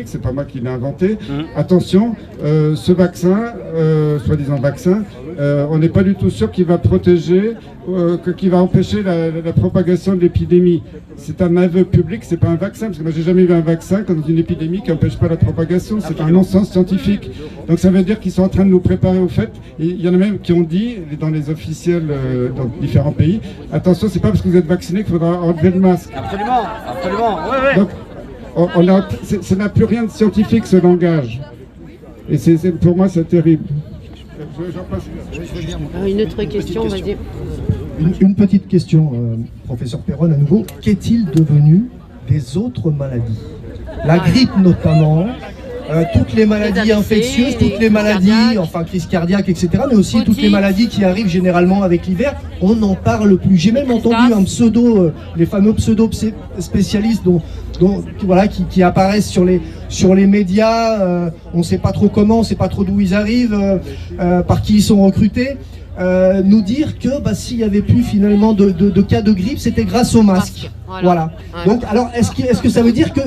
[SPEAKER 6] c'est pas moi qui l'ai inventé, attention, ce vaccin, soi-disant vaccin, on n'est pas du tout sûr qu'il va protéger, qu'il va empêcher la propagation de l'épidémie. C'est un aveu public, c'est pas un vaccin, parce que moi j'ai jamais vu un vaccin dans une épidémie qui n'empêche pas la propagation, c'est un non-sens scientifique. Donc ça veut dire qu'ils sont en train de nous préparer au fait, et il y en a même qui ont dit, dans les officiels dans différents pays, attention, c'est pas parce que vous êtes vacciné qu'il faudra enlever le masque.
[SPEAKER 8] Absolument, absolument, oui, oui.
[SPEAKER 6] Donc, ça n'a plus rien de scientifique, ce langage. Et pour moi, c'est terrible.
[SPEAKER 4] Une autre question, vas-y.
[SPEAKER 2] Une petite question, professeur Perron, à nouveau. Qu'est-il devenu des autres maladies? La grippe notamment, toutes les maladies infectieuses, toutes les maladies, enfin crise cardiaque, etc., mais aussi toutes les maladies qui arrivent généralement avec l'hiver, on n'en parle plus. J'ai même entendu un pseudo, les fameux pseudo-spécialistes voilà, qui apparaissent sur les médias, on ne sait pas trop comment, on ne sait pas trop d'où ils arrivent, par qui ils sont recrutés, nous dire que s'il n'y avait plus finalement de cas de grippe, c'était grâce au masque. Voilà. Donc, alors, est-ce que ça veut dire que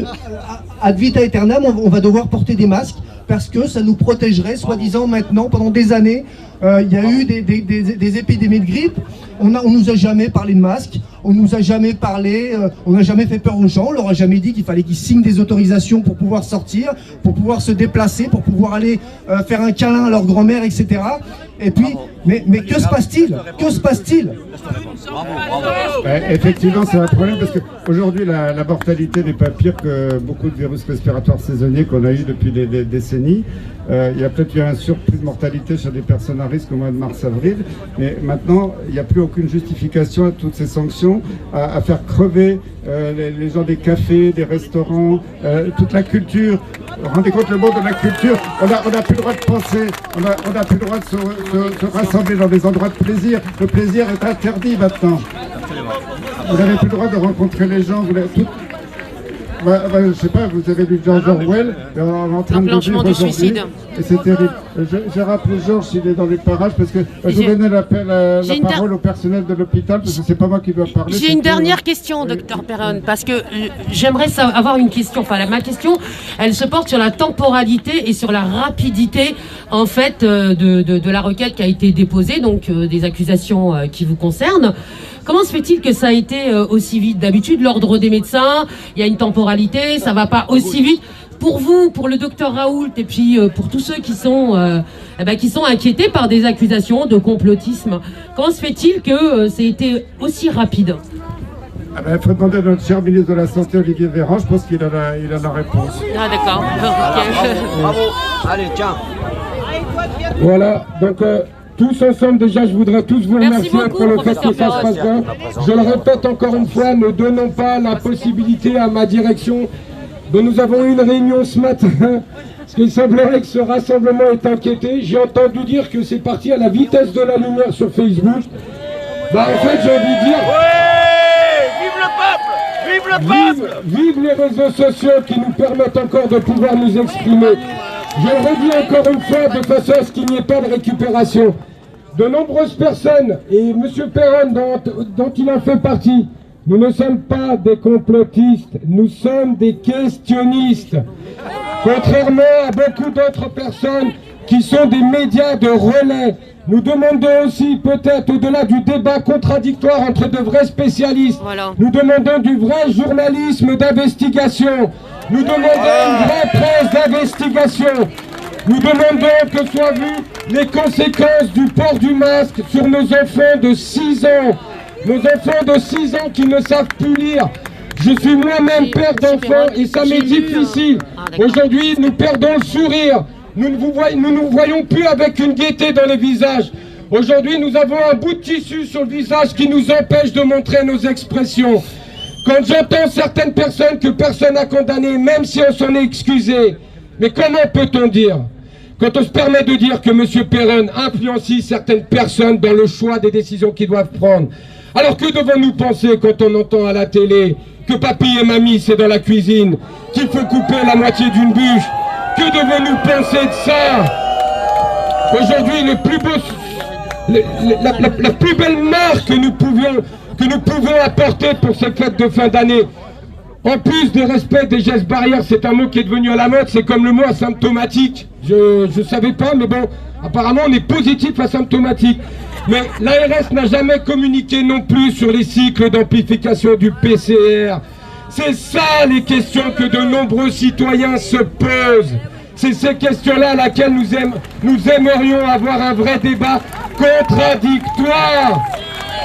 [SPEAKER 2] ad vita aeternam, on va devoir porter des masques parce que ça nous protégerait, soi-disant maintenant, pendant des années, il y a eu des épidémies de grippe, on nous a jamais parlé de masques, on nous a jamais parlé, on n'a jamais fait peur aux gens, on leur a jamais dit qu'il fallait qu'ils signent des autorisations pour pouvoir sortir, pour pouvoir se déplacer, pour pouvoir aller faire un câlin à leur grand-mère, etc. Et puis, mais que se passe-t-il? Que se passe-t-il?
[SPEAKER 6] Effectivement, c'est un problème parce qu'aujourd'hui, la mortalité n'est pas pire que beaucoup de virus respiratoires saisonniers qu'on a eu depuis des décennies. décennies. Il y a peut-être eu un surplus de mortalité chez des personnes à risque au mois de mars-avril, mais maintenant, il n'y a plus aucune justification à toutes ces sanctions, à faire crever les gens des cafés, des restaurants, toute la culture. Rendez compte, le monde de la culture, on n'a plus le droit de penser, on n'a plus le droit de se rassembler dans des endroits de plaisir. Le plaisir est interdit maintenant. Vous n'avez plus le droit de rencontrer les gens. Je sais pas, vous avez lu George Orwell, on est en train de vivre aujourd'hui, et c'est terrible. J'ai rappelé Georges s'il est dans les parages, parce que je donnais la parole au personnel de l'hôpital, parce que c'est pas moi qui dois parler.
[SPEAKER 4] J'ai une dernière question, docteur Perron, parce que j'aimerais avoir une question. Enfin, ma question, elle se porte sur la temporalité et sur la rapidité, en fait, de la requête qui a été déposée, donc des accusations qui vous concernent. Comment se fait-il que ça a été aussi vite? D'habitude, l'ordre des médecins, il y a une temporalité, ça va pas aussi vite. Pour vous, pour le docteur Raoult, et puis pour tous ceux qui sont inquiétés par des accusations de complotisme, comment se fait-il que ça a été aussi rapide?
[SPEAKER 6] Il faut demander à notre cher ministre de la Santé, Olivier Véran, je pense qu'il a la réponse.
[SPEAKER 4] Ah d'accord.
[SPEAKER 8] Bravo. Allez, tiens.
[SPEAKER 1] Voilà, donc... tous ensemble, déjà, je voudrais tous vous remercier pour le fait que ça se passe bien. Je le répète encore une fois, ne donnons pas la possibilité à ma direction dont nous avons eu une réunion ce matin, parce qu'il semblerait que ce rassemblement est inquiété. J'ai entendu dire que c'est parti à la vitesse de la lumière sur Facebook. En fait, j'ai envie de dire...
[SPEAKER 8] Vive le peuple!
[SPEAKER 1] Vive les réseaux sociaux qui nous permettent encore de pouvoir nous exprimer. Je le redis encore une fois de façon à ce qu'il n'y ait pas de récupération. De nombreuses personnes, et M. Perron dont il en fait partie, nous ne sommes pas des complotistes, nous sommes des questionnistes. Contrairement à beaucoup d'autres personnes qui sont des médias de relais, nous demandons aussi, peut-être au-delà du débat contradictoire entre de vrais spécialistes, nous demandons du vrai journalisme d'investigation, nous demandons une vraie presse d'investigation, nous demandons que soient vues les conséquences du port du masque sur nos enfants de 6 ans, nos enfants de 6 ans qui ne savent plus lire. Je suis moi-même père d'enfants et ça m'est difficile. Aujourd'hui, nous perdons le sourire. Nous ne nous voyons plus avec une gaieté dans les visages. Aujourd'hui, nous avons un bout de tissu sur le visage qui nous empêche de montrer nos expressions. Quand j'entends certaines personnes que personne n'a condamnées, même si on s'en est excusé, mais comment peut-on dire, quand on se permet de dire que M. Perron influencie certaines personnes dans le choix des décisions qu'ils doivent prendre? Alors que devons-nous penser quand on entend à la télé que papy et mamie c'est dans la cuisine, qu'il faut couper la moitié d'une bûche? Que devons-nous penser de ça? Aujourd'hui, la plus belle marque que nous pouvons apporter pour cette fête de fin d'année, en plus des respects des gestes barrières, c'est un mot qui est devenu à la mode, c'est comme le mot asymptomatique. Je ne savais pas, mais bon, apparemment on est positif asymptomatique. Mais l'ARS n'a jamais communiqué non plus sur les cycles d'amplification du PCR. C'est ça les questions que de nombreux citoyens se posent. C'est ces questions-là à laquelle nous aimerions avoir un vrai débat contradictoire.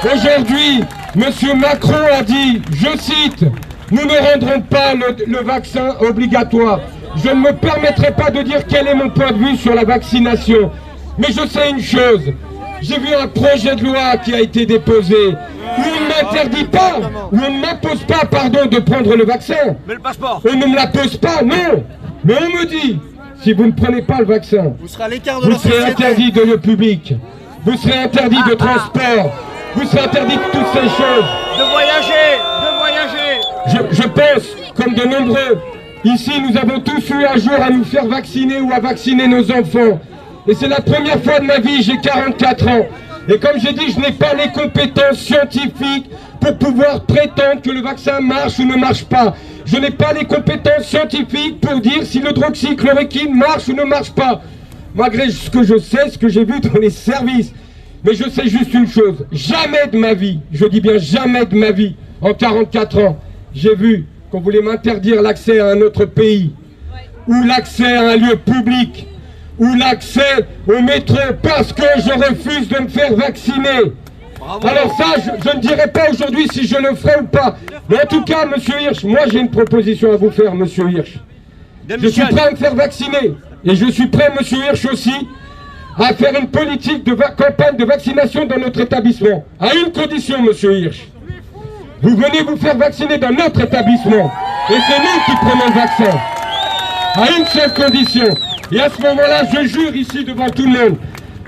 [SPEAKER 1] Aujourd'hui, M. Macron a dit, je cite, « Nous ne rendrons pas le vaccin obligatoire. Je ne me permettrai pas de dire quel est mon point de vue sur la vaccination. Mais je sais une chose, j'ai vu un projet de loi qui a été déposé où on ne m'interdit pas, où on ne m'impose pas, pardon, de prendre le vaccin.
[SPEAKER 8] Mais le passeport.
[SPEAKER 1] On ne me l'impose pas, non. Mais on me dit, si vous ne prenez pas le vaccin,
[SPEAKER 3] vous serez à l'écart de la société.
[SPEAKER 1] Vous serez interdit de lieu public, vous serez interdit de transport, vous serez interdit de toutes ces choses.
[SPEAKER 8] De voyager.
[SPEAKER 1] Je pense, comme de nombreux, ici nous avons tous eu un jour à nous faire vacciner ou à vacciner nos enfants. Et c'est la première fois de ma vie, j'ai 44 ans. Et comme j'ai dit, je n'ai pas les compétences scientifiques pour pouvoir prétendre que le vaccin marche ou ne marche pas. Je n'ai pas les compétences scientifiques pour dire si l'hydroxychloroquine marche ou ne marche pas. Malgré ce que je sais, ce que j'ai vu dans les services. Mais je sais juste une chose, jamais de ma vie, je dis bien jamais de ma vie, en 44 ans, j'ai vu qu'on voulait m'interdire l'accès à un autre pays, ou l'accès à un lieu public, ou l'accès au métro parce que je refuse de me faire vacciner. Bravo. Alors ça, je ne dirai pas aujourd'hui si je le ferai ou pas. Mais en tout cas, monsieur Hirsch, moi j'ai une proposition à vous faire, monsieur Hirsch. Je suis prêt à me faire vacciner. Et je suis prêt, monsieur Hirsch aussi, à faire une politique de campagne de vaccination dans notre établissement. À une condition, monsieur Hirsch. Vous venez vous faire vacciner dans notre établissement. Et c'est nous qui prenons le vaccin. À une seule condition. Et à ce moment-là, je jure ici devant tout le monde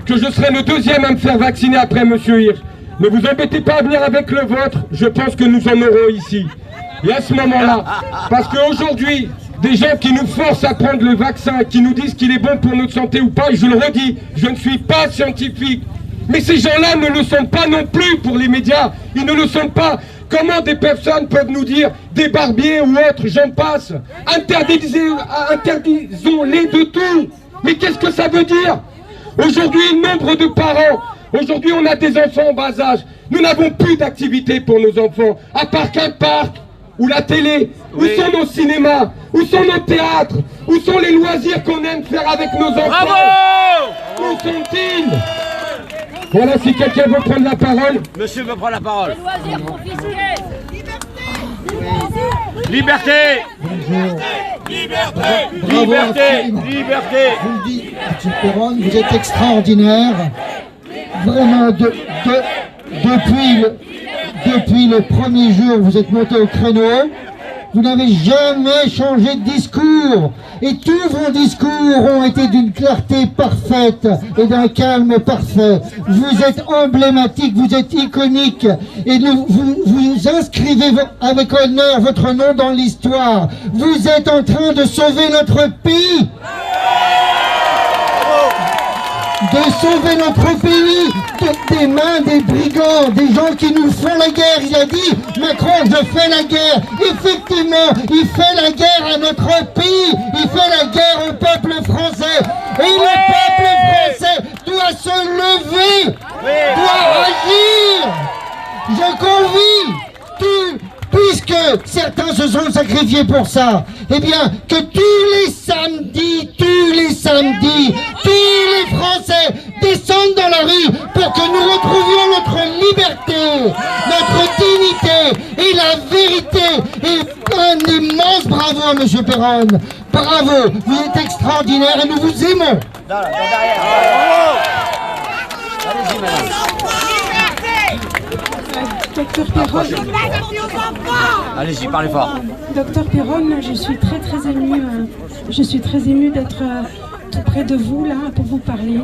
[SPEAKER 1] que je serai le deuxième à me faire vacciner après monsieur Hirsch. Ne vous embêtez pas à venir avec le vôtre, je pense que nous en aurons ici. Et à ce moment-là, parce qu'aujourd'hui, des gens qui nous forcent à prendre le vaccin, qui nous disent qu'il est bon pour notre santé ou pas, et je le redis, je ne suis pas scientifique. Mais ces gens-là ne le sont pas non plus pour les médias, ils ne le sont pas. Comment des personnes peuvent nous dire, des barbiers ou autres, j'en passe, interdisons-les de tout. Mais qu'est-ce que ça veut dire? Aujourd'hui, nombre de parents, aujourd'hui on a des enfants en bas âge, nous n'avons plus d'activité pour nos enfants, à part qu'un parc, ou la télé, où sont nos cinémas, où sont nos théâtres, où sont les loisirs qu'on aime faire avec nos enfants? Bravo! Où sont-ils? Voilà, si quelqu'un veut prendre la parole.
[SPEAKER 8] Monsieur veut prendre la parole.
[SPEAKER 7] Les loisirs confisqués.
[SPEAKER 8] Liberté.
[SPEAKER 2] Bonjour.
[SPEAKER 8] Liberté.
[SPEAKER 2] Bravo,
[SPEAKER 8] Liberté. Liberté.
[SPEAKER 2] Je vous le dis, M. Perron, vous êtes extraordinaire. Vraiment, depuis le premier jour, vous êtes monté au créneau. Vous n'avez jamais changé de discours. Et tous vos discours ont été d'une clarté parfaite et d'un calme parfait. Vous êtes emblématique, vous êtes iconique. Et vous inscrivez avec honneur votre nom dans l'histoire. Vous êtes en train de sauver notre pays. De sauver notre pays des mains des brigands, des gens qui nous font la guerre. Il a dit, Macron, je fais la guerre. Effectivement, il fait la guerre à notre pays. Il fait la guerre au peuple français. Et le peuple français doit se lever, doit agir. Je convie puisque certains se sont sacrifiés pour ça, eh bien, que tous les samedis, tous les Français descendent dans la rue pour que nous retrouvions notre liberté, notre dignité et la vérité. Et un immense bravo à M. Perron. Bravo, vous êtes extraordinaire et nous vous aimons.
[SPEAKER 8] Allez-y, madame.
[SPEAKER 13] Docteur Perron.
[SPEAKER 8] Allez-y, parlez fort.
[SPEAKER 13] Docteur Perron, je suis très émue. Je suis très émue d'être tout près de vous là pour vous parler.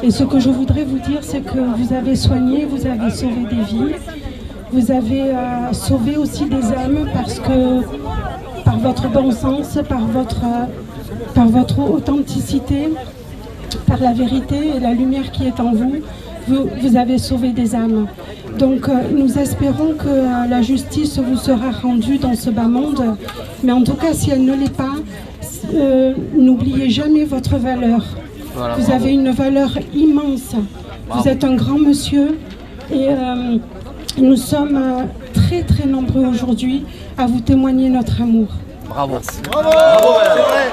[SPEAKER 13] Et ce que je voudrais vous dire, c'est que vous avez soigné, vous avez sauvé des vies, vous avez sauvé aussi des âmes parce que par votre bon sens, par votre authenticité, par la vérité et la lumière qui est en vous, vous avez sauvé des âmes. Donc nous espérons que la justice vous sera rendue dans ce bas monde, mais en tout cas si elle ne l'est pas, n'oubliez jamais votre valeur. Voilà, vous avez une valeur immense, vous êtes un grand monsieur et nous sommes très nombreux aujourd'hui à vous témoigner notre amour.
[SPEAKER 8] Bravo.
[SPEAKER 3] Bravo. Bravo, c'est vrai.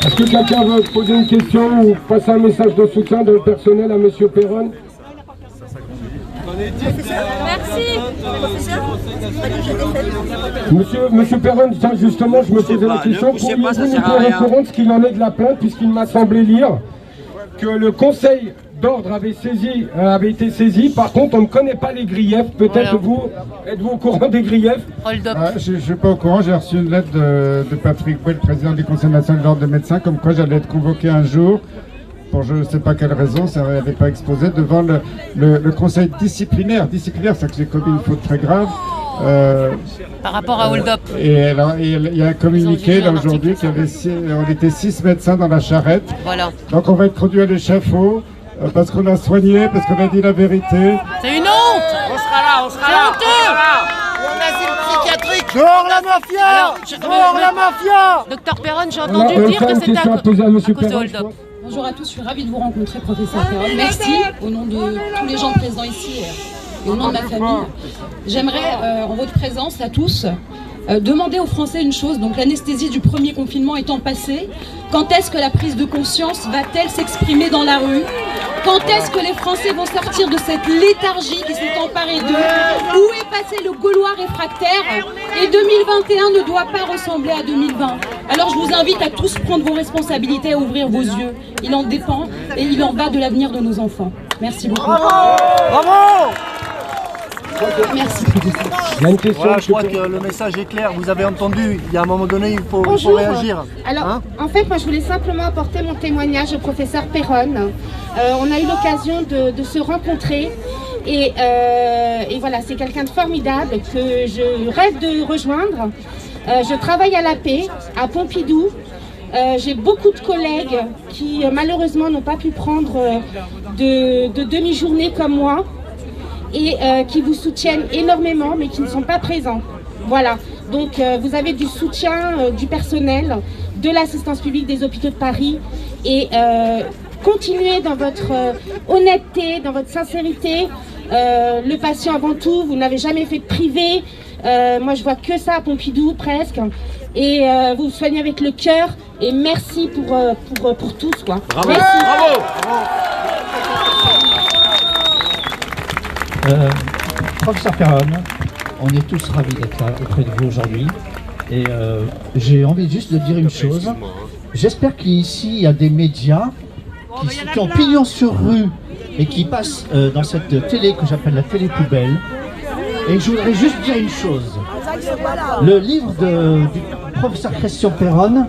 [SPEAKER 1] Est-ce que quelqu'un veut poser une question ou passer un message de soutien de personnel à M. Perron?
[SPEAKER 7] Merci.
[SPEAKER 1] Monsieur Perron, justement, je me posais la question, pourriez-vous nous tenir au courant de ce qu'il en est de la plainte, puisqu'il m'a semblé lire que le Conseil d'ordre avait été saisi. Par contre, on ne connaît pas les griefs. Peut-être êtes-vous au courant des griefs?
[SPEAKER 6] Je ne suis pas au courant. J'ai reçu une lettre de Patrick Bouet, le président du Conseil national de l'ordre des médecins, comme quoi j'allais être convoqué un jour, pour je ne sais pas quelle raison, ça n'avait pas exposé, devant le conseil disciplinaire. Disciplinaire, c'est que j'ai commis une faute très grave.
[SPEAKER 4] Par rapport à Hold Up.
[SPEAKER 6] Et alors, il y a un communiqué là aujourd'hui on était 6 médecins dans la charrette.
[SPEAKER 4] Voilà.
[SPEAKER 6] Donc on va être conduit à l'échafaud. Parce qu'on a soigné, parce qu'on a dit la vérité.
[SPEAKER 4] C'est une honte!
[SPEAKER 8] On sera là.
[SPEAKER 4] C'est honteux!
[SPEAKER 7] On a asile psychiatrique.
[SPEAKER 3] Dehors la mafia! Dehors la mafia!
[SPEAKER 4] Docteur Perron, j'ai entendu dire que c'était à cause de Hold Up.
[SPEAKER 14] Bonjour à tous, je suis ravie de vous rencontrer, professeur Perron. Merci au nom de tous les gens présents ici et au nom de ma famille. J'aimerais, en votre présence à tous, demander aux Français une chose. Donc l'anesthésie du premier confinement étant passée, quand est-ce que la prise de conscience va-t-elle s'exprimer dans la rue? Quand est-ce que les Français vont sortir de cette léthargie qui s'est emparée d'eux? Où est passé le Gaulois réfractaire? Et 2021 ne doit pas ressembler à 2020. Alors je vous invite à tous prendre vos responsabilités, à ouvrir vos yeux. Il en dépend et il en va de l'avenir de nos enfants. Merci beaucoup.
[SPEAKER 3] Bravo! Bravo!
[SPEAKER 14] Merci.
[SPEAKER 1] Il y a une question.
[SPEAKER 3] Voilà, je crois que le message est clair. Vous avez entendu, il y a un moment donné, il faut réagir.
[SPEAKER 15] Alors,
[SPEAKER 3] hein?
[SPEAKER 15] en fait, moi, je voulais simplement apporter mon témoignage au professeur Perron. On a eu l'occasion de se rencontrer. Et voilà, c'est quelqu'un de formidable que je rêve de rejoindre. Je travaille à la paix, à Pompidou. J'ai beaucoup de collègues qui, malheureusement, n'ont pas pu prendre de demi-journée comme moi. Et qui vous soutiennent énormément, mais qui ne sont pas présents. Voilà, donc vous avez du soutien du personnel, de l'assistance publique des hôpitaux de Paris, et continuez dans votre honnêteté, dans votre sincérité. Le patient avant tout, vous n'avez jamais fait de privé. Moi, je vois que ça à Pompidou, presque. Et vous vous soignez avec le cœur, et merci pour tous, quoi.
[SPEAKER 3] Bravo.
[SPEAKER 15] Merci.
[SPEAKER 3] Bravo.
[SPEAKER 2] Professeur Perron, on est tous ravis d'être là auprès de vous aujourd'hui. Et j'ai envie juste de dire une chose. J'espère qu'ici, il y a des médias qui ont pignon sur rue et qui passent dans cette télé que j'appelle la télé poubelle. Et je voudrais juste dire une chose. Le livre du professeur Christian Perron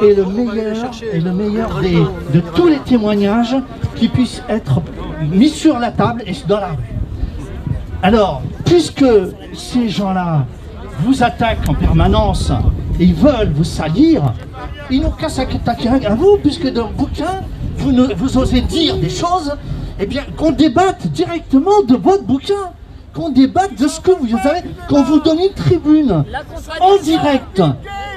[SPEAKER 2] est le meilleur de tous les témoignages qui puissent être mis sur la table et dans la rue. Alors, puisque ces gens-là vous attaquent en permanence et ils veulent vous salir, ils n'ont qu'à s'attaquer à vous, puisque dans le bouquin, vous osez dire des choses, eh bien, qu'on débatte directement de votre bouquin, qu'on débatte de ce que vous avez, qu'on vous donne une tribune en direct,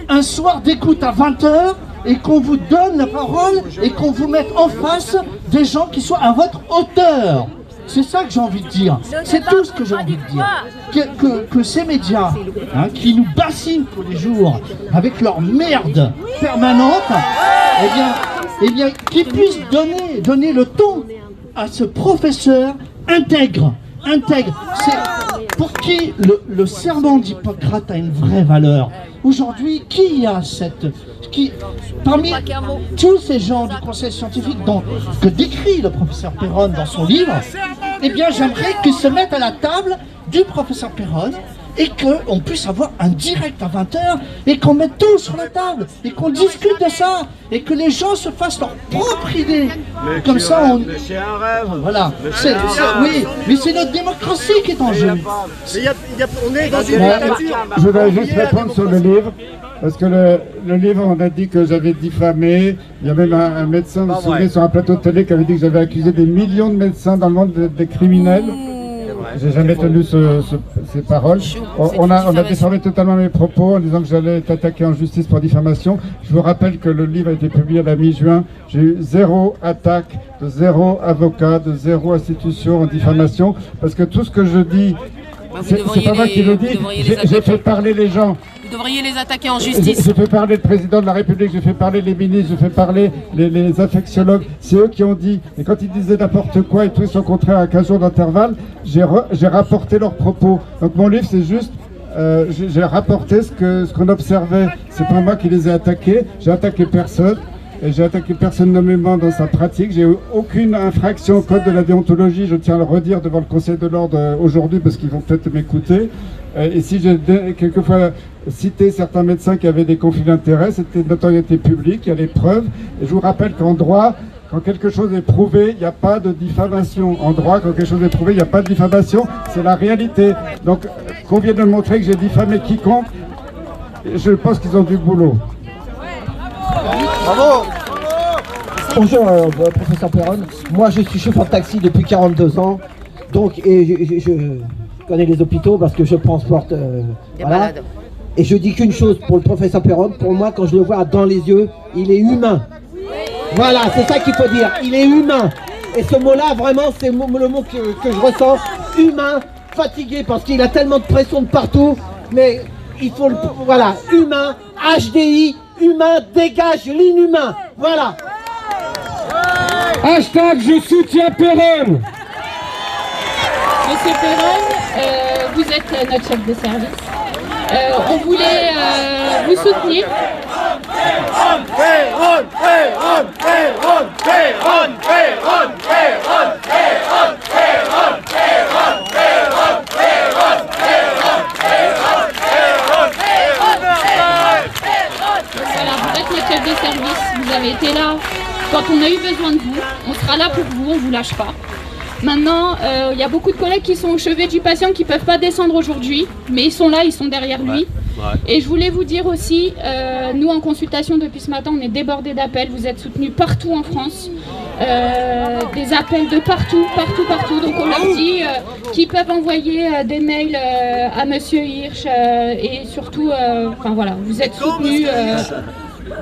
[SPEAKER 2] un soir d'écoute à 20h, et qu'on vous donne la parole et qu'on vous mette en face des gens qui soient à votre hauteur. C'est ça que j'ai envie de dire. C'est tout ce que j'ai envie de dire. Que ces médias qui nous bassinent tous les jours avec leur merde permanente, eh bien qu'ils puissent donner le ton à ce professeur intègre. C'est pour qui le serment d'Hippocrate a une vraie valeur. Aujourd'hui, parmi tous ces gens du conseil scientifique que décrit le professeur Perron dans son livre, eh bien j'aimerais qu'ils se mettent à la table du professeur Perron et qu'on puisse avoir un direct à 20h et qu'on mette tout sur la table et qu'on discute de ça et que les gens se fassent leur propre idée. Comme ça,
[SPEAKER 3] c'est un rêve.
[SPEAKER 2] Voilà. Oui, mais c'est notre démocratie qui est en jeu.
[SPEAKER 3] On est dans une dictature.
[SPEAKER 6] Je voudrais juste répondre sur le livre. Parce que le livre, on a dit que j'avais diffamé. Il y a même un médecin, vous vous souvenez, sur un plateau de télé qui avait dit que j'avais accusé des millions de médecins dans le monde des criminels. J'ai jamais tenu ces paroles. On a déformé totalement mes propos en disant que j'allais être attaqué en justice pour diffamation. Je vous rappelle que le livre a été publié à la mi-juin. J'ai eu 0 attaque, de 0 avocat, de 0 institution en diffamation. Parce que tout ce que je dis, c'est pas moi qui le dis. J'ai fait parler les gens.
[SPEAKER 4] Vous devriez les attaquer en justice.
[SPEAKER 6] J'ai fait parler le président de la République, j'ai fait parler les ministres, j'ai fait parler les infectiologues. C'est eux qui ont dit. Et quand ils disaient n'importe quoi et tout, ils sont contraires à 15 jours d'intervalle, j'ai rapporté leurs propos. Donc mon livre, c'est juste... j'ai rapporté ce qu'on observait. C'est pas moi qui les ai attaqués. J'ai attaqué personne. Et j'ai attaqué personne nommément dans sa pratique. J'ai eu aucune infraction au code de la déontologie. Je tiens à le redire devant le Conseil de l'Ordre aujourd'hui parce qu'ils vont peut-être m'écouter. Et si j'ai quelquefois cité certains médecins qui avaient des conflits d'intérêts, c'était de notoriété publique, il y a les preuves. Et je vous rappelle qu'en droit, quand quelque chose est prouvé, il n'y a pas de diffamation. En droit, quand quelque chose est prouvé, il n'y a pas de diffamation. C'est la réalité. Donc, qu'on vienne de montrer que j'ai diffamé quiconque, je pense qu'ils ont du boulot.
[SPEAKER 3] Bravo.
[SPEAKER 16] Bonjour professeur Perron, moi je suis chauffeur de taxi depuis 42 ans, donc et je connais les hôpitaux parce que je transporte voilà. Et je dis qu'une chose pour le professeur Perron, pour moi quand je le vois dans les yeux, il est humain. Voilà, c'est ça qu'il faut dire, il est humain. Et ce mot-là vraiment c'est le mot que je ressens, humain, fatigué parce qu'il a tellement de pression de partout, mais il faut le... Voilà, humain, HDI, humain dégage l'inhumain. Voilà.
[SPEAKER 1] Hashtag je soutiens Perron.
[SPEAKER 17] Monsieur Perron, vous êtes notre chef de service. On voulait vous soutenir. Voilà, vous êtes notre chef de service, vous avez été là quand on a eu besoin de vous, on sera là pour vous, on ne vous lâche pas. Maintenant, il y a beaucoup de collègues qui sont au chevet du patient qui ne peuvent pas descendre aujourd'hui, mais ils sont là, ils sont derrière lui. Et je voulais vous dire aussi, nous en consultation depuis ce matin, on est débordés d'appels, vous êtes soutenus partout en France, des appels de partout, donc on leur dit qu'ils peuvent envoyer des mails à Monsieur Hirsch et surtout, enfin voilà, vous êtes soutenus.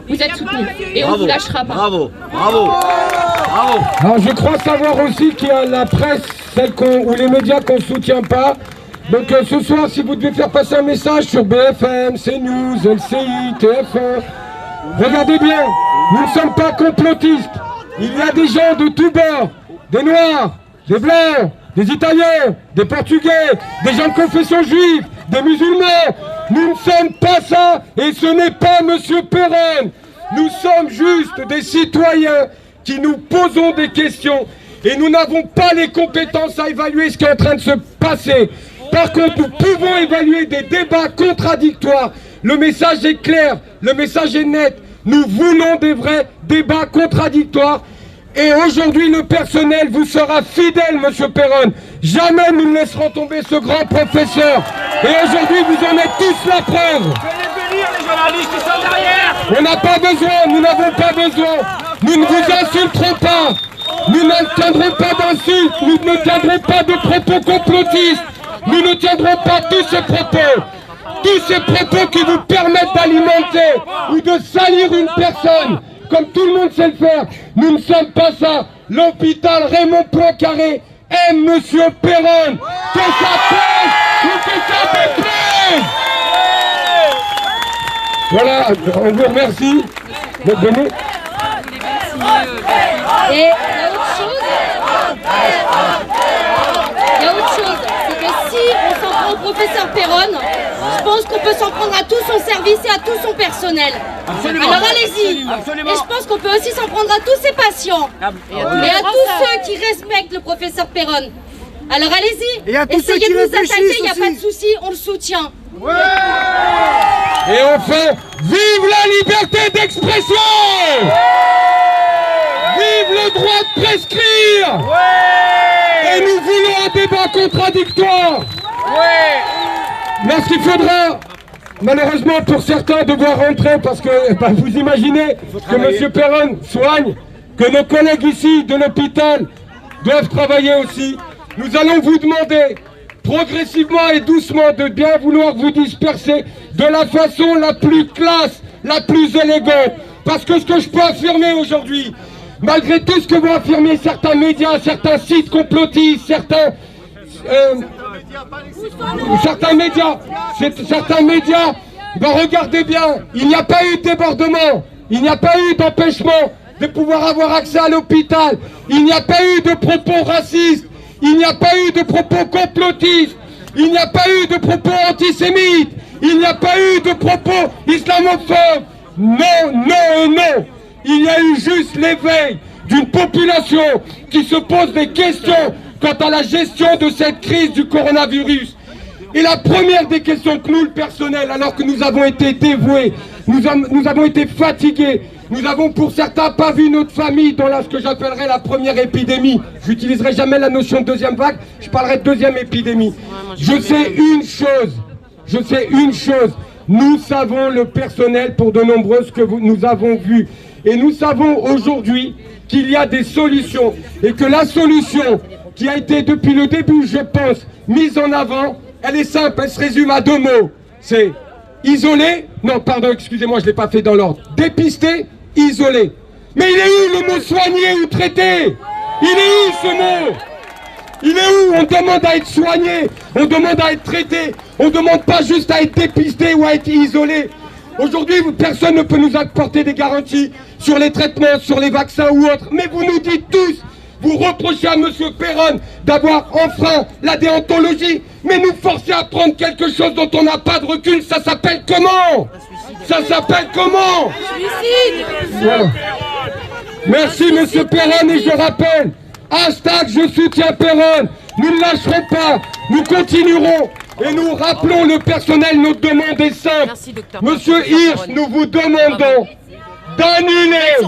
[SPEAKER 17] Vous êtes soutenus et on ne vous lâchera pas.
[SPEAKER 8] Bravo, bravo, bravo.
[SPEAKER 1] Alors je crois savoir aussi qu'il y a la presse, celle ou les médias qu'on ne soutient pas. Donc ce soir, si vous devez faire passer un message sur BFM, CNews, LCI, TF1, regardez bien, nous ne sommes pas complotistes. Il y a des gens de tous bords, des Noirs, des Blancs, des Italiens, des Portugais, des gens de confession juive, des musulmans. Nous ne sommes pas ça et ce n'est pas Monsieur Perron. Nous sommes juste des citoyens qui nous posons des questions et nous n'avons pas les compétences à évaluer ce qui est en train de se passer. Par contre, nous pouvons évaluer des débats contradictoires. Le message est clair, le message est net. Nous voulons des vrais débats contradictoires. Et aujourd'hui, le personnel vous sera fidèle, Monsieur Perron. Jamais nous ne laisserons tomber ce grand professeur. Et aujourd'hui, vous en êtes tous la preuve.
[SPEAKER 8] Les journalistes qui sont derrière.
[SPEAKER 1] On n'a pas besoin, nous n'avons pas besoin. Nous ne vous insulterons pas. Nous ne tiendrons pas d'insultes. Nous ne tiendrons pas de propos complotistes. Nous ne tiendrons pas tous ces propos. Tous ces propos qui vous permettent d'alimenter ou de salir une personne. Comme tout le monde sait le faire, nous ne sommes pas ça. L'hôpital Raymond Poincaré aime Monsieur Perron. Que ça pèse ou que ça déplaise. Voilà, on vous remercie. Venez.
[SPEAKER 9] Et il y a autre chose, c'est que si on s'en prend au professeur Perron, je pense qu'on peut s'en prendre à tout son service et à tout son personnel.
[SPEAKER 8] Absolument.
[SPEAKER 9] Alors allez-y. Et je pense qu'on peut aussi s'en prendre à tous ses patients et à tous ceux qui respectent le professeur Perron. Alors allez-y. Essayez de nous attaquer, il n'y a pas de souci, on le soutient.
[SPEAKER 1] Et enfin, vive la liberté d'expression! Vive le droit de prescrire! Et nous voulons un débat contradictoire! Lorsqu'il faudra, malheureusement pour certains, devoir rentrer parce que vous imaginez que M. Perron soigne, que nos collègues ici de l'hôpital doivent travailler aussi. Nous allons vous demander progressivement et doucement de bien vouloir vous disperser de la façon la plus classe, la plus élégante. Parce que ce que je peux affirmer aujourd'hui, malgré tout ce que vont affirmer certains médias, certains sites complotistes, certains médias, ben regardez bien, il n'y a pas eu de débordement, il n'y a pas eu d'empêchement de pouvoir avoir accès à l'hôpital, il n'y a pas eu de propos racistes, il n'y a pas eu de propos complotistes, il n'y a pas eu de propos antisémites, il n'y a pas eu de propos islamophobes. Non, non et non. Il y a eu juste l'éveil d'une population qui se pose des questions quant à la gestion de cette crise du coronavirus. Et la première des questions que nous, le personnel, alors que nous avons été dévoués, nous avons été fatigués, nous avons pour certains pas vu notre famille dans ce que j'appellerais la première épidémie. J'utiliserai jamais la notion de deuxième vague, je parlerai de deuxième épidémie. Je sais une chose, nous savons le personnel pour de nombreuses que nous avons vues. Et nous savons aujourd'hui qu'il y a des solutions et que la solution qui a été depuis le début, je pense, mise en avant, elle est simple, elle se résume à deux mots. C'est isoler, non pardon, excusez-moi, je ne l'ai pas fait dans l'ordre. Dépister, isoler. Mais il est où le mot soigner ou traiter? Il est où ce mot? Il est où? On demande à être soigné, on demande à être traité, on ne demande pas juste à être dépisté ou à être isolé. Aujourd'hui, personne ne peut nous apporter des garanties sur les traitements, sur les vaccins ou autres. Mais vous nous dites tous, vous reprochez à M. Péronne d'avoir enfreint la déontologie, mais nous forcer à prendre quelque chose dont on n'a pas de recul, ça s'appelle comment? Ça s'appelle comment? Voilà. Merci M. Péronne, et je rappelle, hashtag je soutiens Péronne, nous ne lâcherons pas, nous continuerons. Et nous rappelons le personnel, notre demande est simple. Monsieur Hirsch, nous vous demandons d'annuler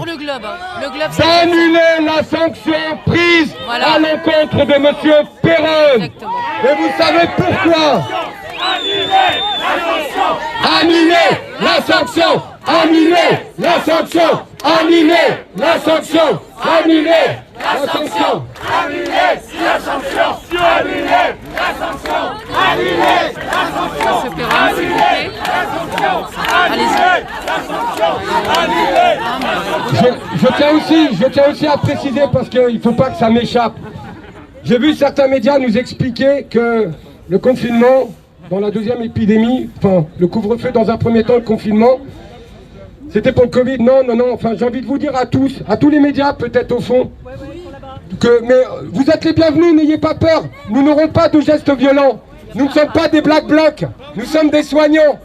[SPEAKER 1] la sanction prise à l'encontre de Monsieur Péronne. Et vous savez pourquoi? Annuler la sanction, annuler la sanction, annuler la sanction, annuler la sanction, annuler la sanction, annuler la sanction, annuler la sanction, annuler la sanction, je tiens aussi à préciser, parce qu'il ne faut pas que ça m'échappe. J'ai vu certains médias nous expliquer que le confinement, dans la deuxième épidémie, enfin le couvre-feu dans un premier temps, le confinement, c'était pour le Covid. Non, enfin j'ai envie de vous dire à tous les médias peut-être au fond, mais vous êtes les bienvenus, n'ayez pas peur, nous n'aurons pas de gestes violents, nous ne sommes pas des black blocs, nous sommes des soignants.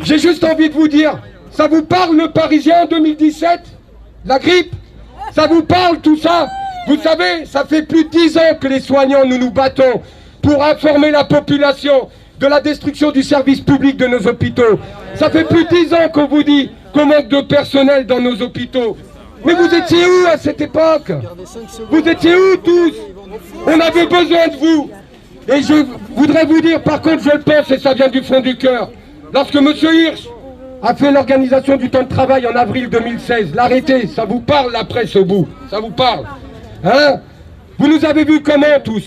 [SPEAKER 1] J'ai juste envie de vous dire, ça vous parle le Parisien en 2017? La grippe? Ça vous parle tout ça? Vous savez, ça fait plus de 10 ans que les soignants, nous nous battons pour informer la population de la destruction du service public de nos hôpitaux. Ça fait plus de 10 ans qu'on vous dit qu'on manque de personnel dans nos hôpitaux. Mais vous étiez où à cette époque? Vous étiez où tous? On avait besoin de vous. Et je voudrais vous dire, par contre, je le pense, et ça vient du fond du cœur, lorsque M. Hirsch a fait l'organisation du temps de travail en avril 2016, l'arrêté, ça vous parle la presse au bout? Ça vous parle? Hein? Vous nous avez vus comment tous?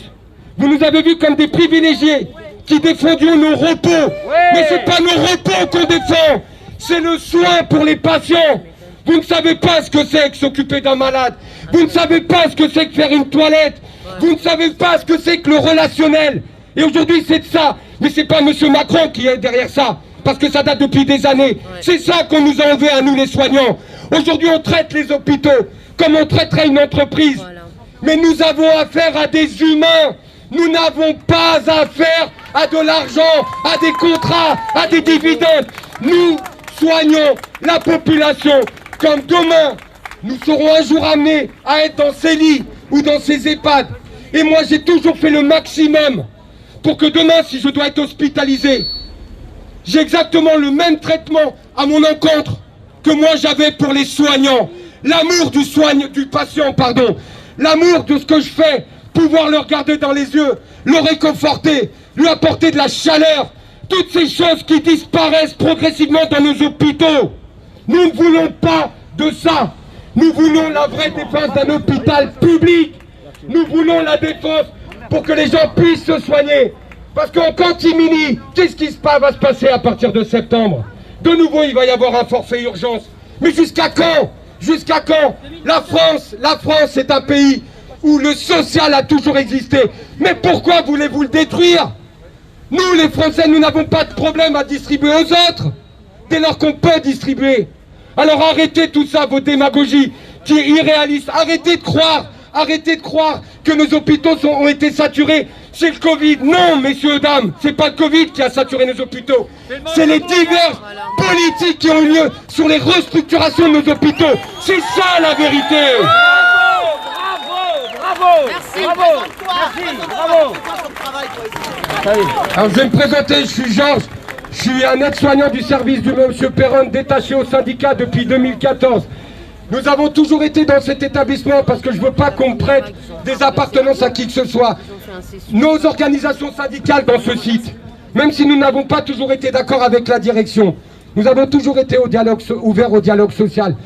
[SPEAKER 1] Vous nous avez vus comme des privilégiés qui défendions nos repos. Mais c'est pas nos repos qu'on défend, c'est le soin pour les patients. Vous ne savez pas ce que c'est que s'occuper d'un malade. Vous ne savez pas ce que c'est que faire une toilette. Vous ne savez pas ce que c'est que le relationnel. Et aujourd'hui c'est de ça. Mais c'est pas M. Macron qui est derrière ça, parce que ça date depuis des années. C'est ça qu'on nous a enlevé à nous les soignants. Aujourd'hui on traite les hôpitaux comme on traiterait une entreprise. Mais nous avons affaire à des humains. Nous n'avons pas affaire à de l'argent, à des contrats, à des dividendes. Nous soignons la population comme demain, nous serons un jour amenés à être dans ces lits ou dans ces EHPAD. Et moi, j'ai toujours fait le maximum pour que demain, si je dois être hospitalisé, j'ai exactement le même traitement à mon encontre que moi j'avais pour les soignants. L'amour du patient, pardon. L'amour de ce que je fais, pouvoir le regarder dans les yeux, le réconforter, lui apporter de la chaleur, toutes ces choses qui disparaissent progressivement dans nos hôpitaux. Nous ne voulons pas de ça. Nous voulons la vraie défense d'un hôpital public. Nous voulons la défense pour que les gens puissent se soigner. Parce qu'en catimini, qu'est-ce qui va se passer à partir de septembre? De nouveau, il va y avoir un forfait urgence. Mais jusqu'à quand? Jusqu'à quand? La France est un pays où le social a toujours existé. Mais pourquoi voulez-vous le détruire? Nous, les Français, nous n'avons pas de problème à distribuer aux autres, dès lors qu'on peut distribuer. Alors arrêtez tout ça, vos démagogies qui est irréaliste. Arrêtez de croire que nos hôpitaux ont été saturés. C'est le Covid. Non, messieurs, dames, c'est pas le Covid qui a saturé nos hôpitaux. C'est les diverses politiques qui ont eu lieu sur les restructurations de nos hôpitaux. C'est ça la vérité.
[SPEAKER 8] Bravo.
[SPEAKER 7] Merci,
[SPEAKER 8] Bravo.
[SPEAKER 1] Alors je vais me présenter, je suis Georges. Je suis un aide-soignant du service du monsieur Péronne, détaché au syndicat depuis 2014. Nous avons toujours été dans cet établissement parce que je ne veux pas qu'on prête des appartenances à qui que ce soit. Nos organisations syndicales dans ce site, même si nous n'avons pas toujours été d'accord avec la direction, nous avons toujours été ouverts au dialogue social.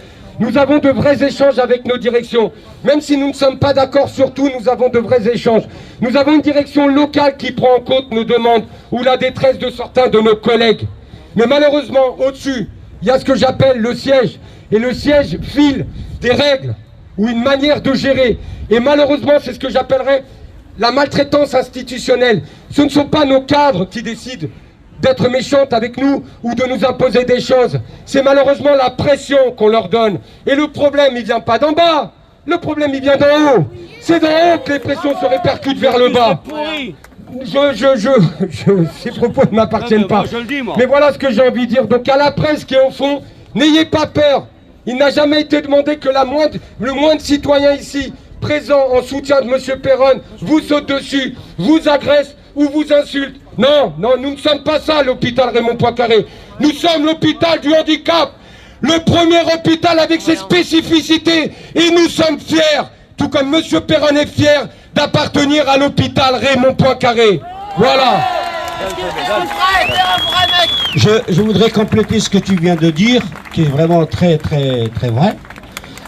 [SPEAKER 1] Nous avons de vrais échanges avec nos directions. Même si nous ne sommes pas d'accord sur tout, nous avons de vrais échanges. Nous avons une direction locale qui prend en compte nos demandes ou la détresse de certains de nos collègues. Mais malheureusement, au-dessus, il y a ce que j'appelle le siège. Et le siège file des règles ou une manière de gérer. Et malheureusement, c'est ce que j'appellerais la maltraitance institutionnelle. Ce ne sont pas nos cadres qui décident d'être méchante avec nous ou de nous imposer des choses. C'est malheureusement la pression qu'on leur donne. Et le problème, il vient pas d'en bas. Le problème, il vient d'en haut. C'est d'en haut que les pressions se répercutent vers le bas. Ces propos ne m'appartiennent pas. Mais voilà ce que j'ai envie de dire. Donc à la presse qui est au fond, n'ayez pas peur. Il n'a jamais été demandé que le moindre citoyen ici, présent en soutien de M. Péronne, vous saute dessus, vous agresse ou vous insulte. Non, non, nous ne sommes pas ça, l'hôpital Raymond Poincaré. Nous sommes l'hôpital du handicap. Le premier hôpital avec ses spécificités. Et nous sommes fiers, tout comme M. Péronne est fier, d'appartenir à l'hôpital Raymond Poincaré. Voilà.
[SPEAKER 12] Je voudrais compléter ce que tu viens de dire, qui est vraiment très vrai.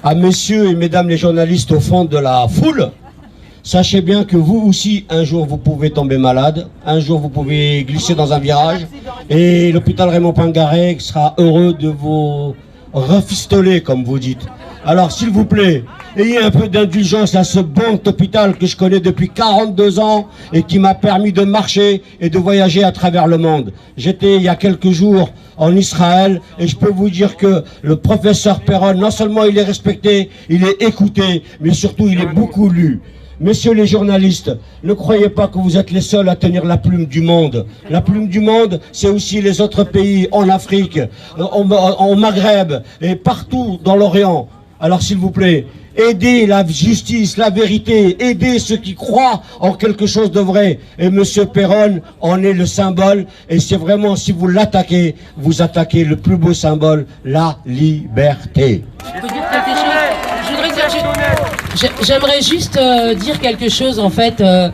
[SPEAKER 12] À messieurs et mesdames les journalistes au fond de la foule, sachez bien que vous aussi, un jour, vous pouvez tomber malade, un jour, vous pouvez glisser dans un virage, et l'hôpital Raymond Poincaré sera heureux de vous refistoler, comme vous dites. Alors, s'il vous plaît, ayez un peu d'indulgence à ce bon hôpital que je connais depuis 42 ans et qui m'a permis de marcher et de voyager à travers le monde. J'étais il y a quelques jours en Israël et je peux vous dire que le professeur Péronne, non seulement il est respecté, il est écouté, mais surtout il est beaucoup lu. Messieurs les journalistes, ne croyez pas que vous êtes les seuls à tenir la plume du monde. La plume du monde, c'est aussi les autres pays en Afrique, au Maghreb et partout dans l'Orient. Alors s'il vous plaît, aidez la justice, la vérité, aidez ceux qui croient en quelque chose de vrai. Et M. Péronne en est le symbole. Et c'est vraiment, si vous l'attaquez, vous attaquez le plus beau symbole, la liberté.
[SPEAKER 4] J'aimerais juste dire quelque chose en fait à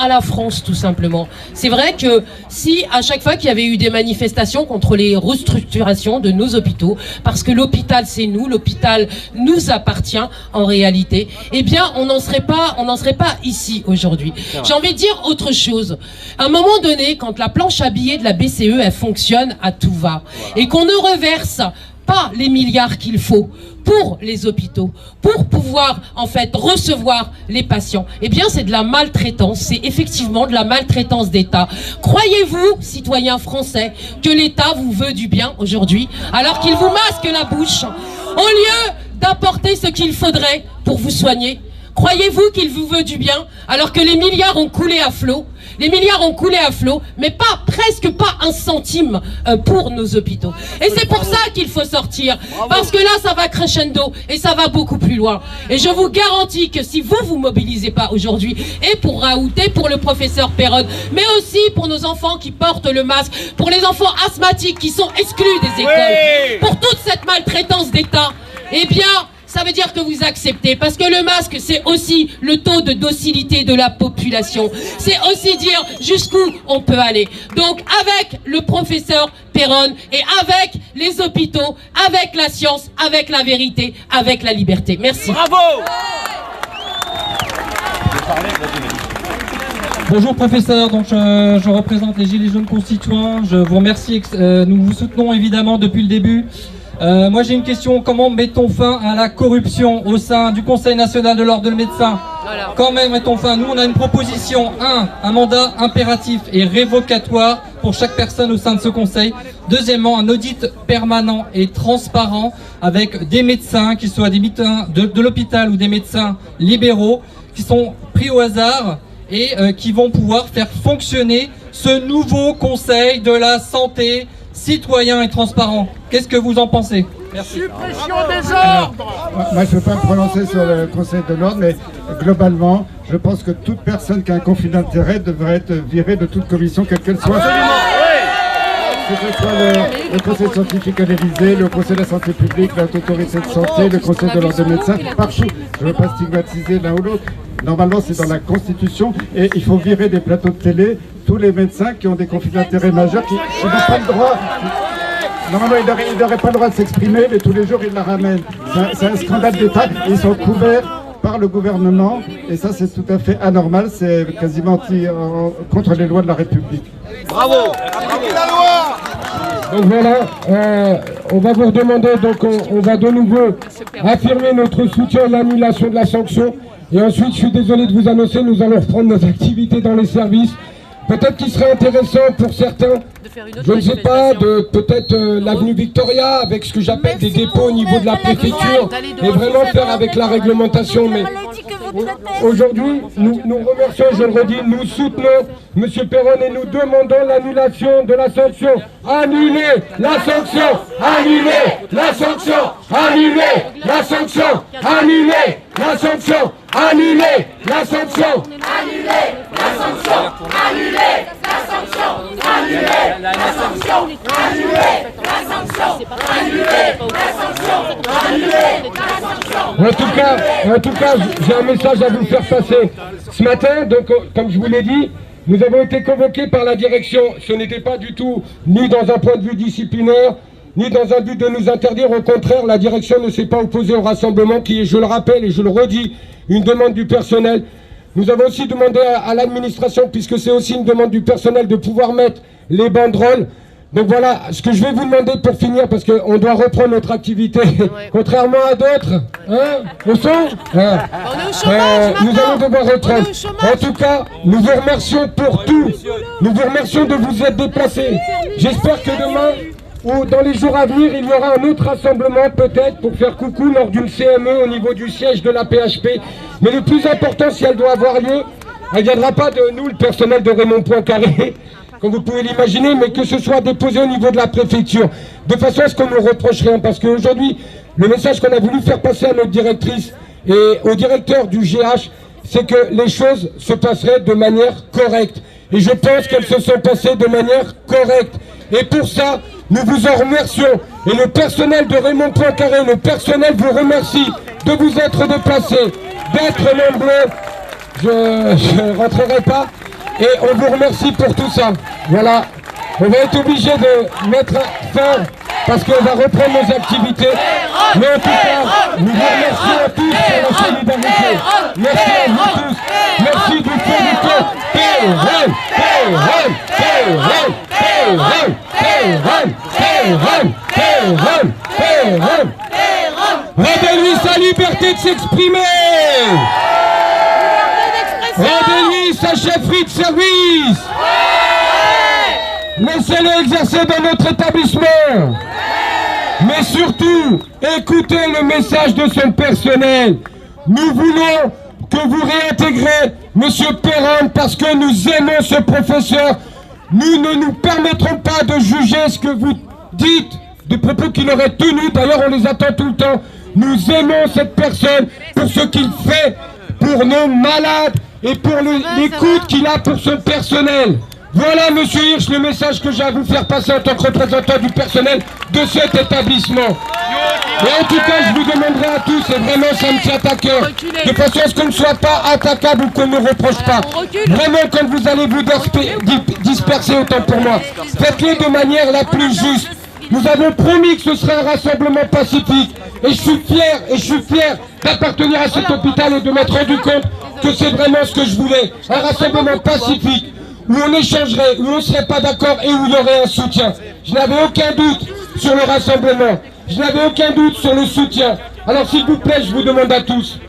[SPEAKER 4] la France tout simplement. C'est vrai que si à chaque fois qu'il y avait eu des manifestations contre les restructurations de nos hôpitaux, parce que l'hôpital c'est nous, l'hôpital nous appartient en réalité, eh bien on n'en serait pas ici aujourd'hui. J'ai envie de dire autre chose. À un moment donné, quand la planche à billets de la BCE elle fonctionne à tout va et qu'on ne reverse pas les milliards qu'il faut pour les hôpitaux, pour pouvoir en fait recevoir les patients, eh bien c'est de la maltraitance, c'est effectivement de la maltraitance d'État. Croyez-vous, citoyens français, que l'État vous veut du bien aujourd'hui, alors qu'il vous masque la bouche, au lieu d'apporter ce qu'il faudrait pour vous soigner? Croyez-vous qu'il vous veut du bien, alors que les milliards ont coulé à flot? Les milliards ont coulé à flot, mais presque pas un centime pour nos hôpitaux. Et c'est pour ça qu'il faut sortir, parce que là, ça va crescendo et ça va beaucoup plus loin. Et je vous garantis que si vous mobilisez pas aujourd'hui, et pour Raoult, et pour le professeur Péronne, mais aussi pour nos enfants qui portent le masque, pour les enfants asthmatiques qui sont exclus des écoles, pour toute cette maltraitance d'État, eh bien, ça veut dire que vous acceptez, parce que le masque, c'est aussi le taux de docilité de la population. C'est aussi dire jusqu'où on peut aller. Donc, avec le professeur Péronne et avec les hôpitaux, avec la science, avec la vérité, avec la liberté. Merci.
[SPEAKER 8] Bravo!
[SPEAKER 18] Bonjour professeur, donc je représente les Gilets jaunes constituants. Je vous remercie, nous vous soutenons évidemment depuis le début. Moi j'ai une question, comment mettons fin à la corruption au sein du Conseil national de l'ordre des médecins? Quand même mettons fin, nous on a une proposition, un mandat impératif et révocatoire pour chaque personne au sein de ce conseil. Deuxièmement, un audit permanent et transparent avec des médecins, qu'ils soient des médecins de l'hôpital ou des médecins libéraux, qui sont pris au hasard et qui vont pouvoir faire fonctionner ce nouveau conseil de la santé citoyen et transparent. Qu'est-ce que vous en pensez? Merci.
[SPEAKER 6] Suppression des ordres. Moi, je ne peux pas me prononcer sur le Conseil de l'ordre, mais globalement, je pense que toute personne qui a un conflit d'intérêt devrait être virée de toute commission, quelle qu'elle soit. Que ce soit le Conseil scientifique à l'Élysée, le Conseil de la santé publique, l'autorité de santé, le Conseil de l'ordre des médecins, partout. Je ne veux pas stigmatiser l'un ou l'autre. Normalement, c'est dans la Constitution et il faut virer des plateaux de télé tous les médecins qui ont des conflits d'intérêts majeurs, qui n'ont pas le droit. Normalement, ils n'auraient pas le droit de s'exprimer, mais tous les jours, ils la ramènent. C'est un scandale d'État. Ils sont couverts par le gouvernement et ça, c'est tout à fait anormal. C'est quasiment contre les lois de la République.
[SPEAKER 8] Bravo!
[SPEAKER 1] Donc voilà, on va vous redemander, donc on va de nouveau affirmer notre soutien à l'annulation de la sanction. Et ensuite, je suis désolé de vous annoncer, nous allons reprendre nos activités dans les services. peut-être qu'il serait intéressant pour certains, je ne sais pas, de peut-être l'avenue Victoria, avec ce que j'appelle des dépôts au niveau de la préfecture, et vraiment faire avec la réglementation. Mais aujourd'hui, nous remercions, je le redis, nous soutenons M. Perron et nous demandons l'annulation de la sanction. Annuler la sanction, annuler la sanction, annuler la sanction, annuler la sanction, annuler la sanction, annuler la sanction, annuler la sanction, annuler la sanction, annuler la sanction, annuler la sanction, annuler la sanction. En tout cas, j'ai un message à vous faire passer. Ce matin, donc, comme je vous l'ai dit, nous avons été convoqués par la direction. Ce n'était pas du tout ni dans un point de vue disciplinaire, ni dans un but de nous interdire. Au contraire, la direction ne s'est pas opposée au rassemblement qui est, je le rappelle et je le redis, une demande du personnel. Nous avons aussi demandé à l'administration, puisque c'est aussi une demande du personnel, de pouvoir mettre les banderoles. Donc voilà, ce que je vais vous demander pour finir, parce qu'on doit reprendre notre activité, contrairement à d'autres, hein, au son, hein, nous allons devoir reprendre. En tout cas, nous vous remercions pour tout. Nous vous remercions de vous être déplacés. J'espère que demain, ou dans les jours à venir, il y aura un autre rassemblement peut-être pour faire coucou lors d'une CME au niveau du siège de la PHP. Mais le plus important, si elle doit avoir lieu, elle ne viendra pas de nous, le personnel de Raymond Poincaré, comme vous pouvez l'imaginer, mais que ce soit déposé au niveau de la préfecture, de façon à ce qu'on ne reproche rien. Parce qu'aujourd'hui, le message qu'on a voulu faire passer à notre directrice et au directeur du GH, c'est que les choses se passeraient de manière correcte. Et je pense qu'elles se sont passées de manière correcte. Et pour ça, nous vous en remercions. Et le personnel de Raymond Poincaré, le personnel vous remercie de vous être déplacés, d'être nombreux. Je ne rentrerai pas. Et on vous remercie pour tout ça. Voilà. On va être obligé de mettre fin parce qu'on va reprendre nos activités. Mais en tout cas, nous vous remercions à tous pour la solidarité. Merci à vous tous. Merci du fond du cœur. Perron, Perron, Perron, Perron, Perron, Perron, Perron, Perron, Perron. Rendez-lui sa liberté de s'exprimer. Rendez-lui sa chefferie de service. Laissez-le exercer dans notre établissement. Mais surtout, écoutez le message de son personnel. Nous voulons que vous réintégrez M. Perron parce que nous aimons ce professeur. Nous ne nous permettrons pas de juger ce que vous dites, de propos qu'il aurait tenus. D'ailleurs, on les attend tout le temps. Nous aimons cette personne pour ce qu'il fait pour nos malades et pour l'écoute qu'il a pour son personnel. Voilà, monsieur Hirsch, le message que j'ai à vous faire passer en tant que représentant du personnel de cet établissement. Et en tout cas, je vous demanderai à tous, et vraiment ça me tient à cœur, de façon à ce qu'on ne soit pas attaquable ou qu'on ne reproche pas. Vraiment, quand vous allez vous disperser, autant pour moi, faites-le de manière la plus juste. Nous avons promis que ce serait un rassemblement pacifique. Et je suis fier d'appartenir à cet hôpital et de m'être rendu compte que c'est vraiment ce que je voulais. Un rassemblement pacifique, où on échangerait, où on ne serait pas d'accord et où il y aurait un soutien. Je n'avais aucun doute sur le rassemblement. Je n'avais aucun doute sur le soutien. Alors s'il vous plaît, je vous demande à tous,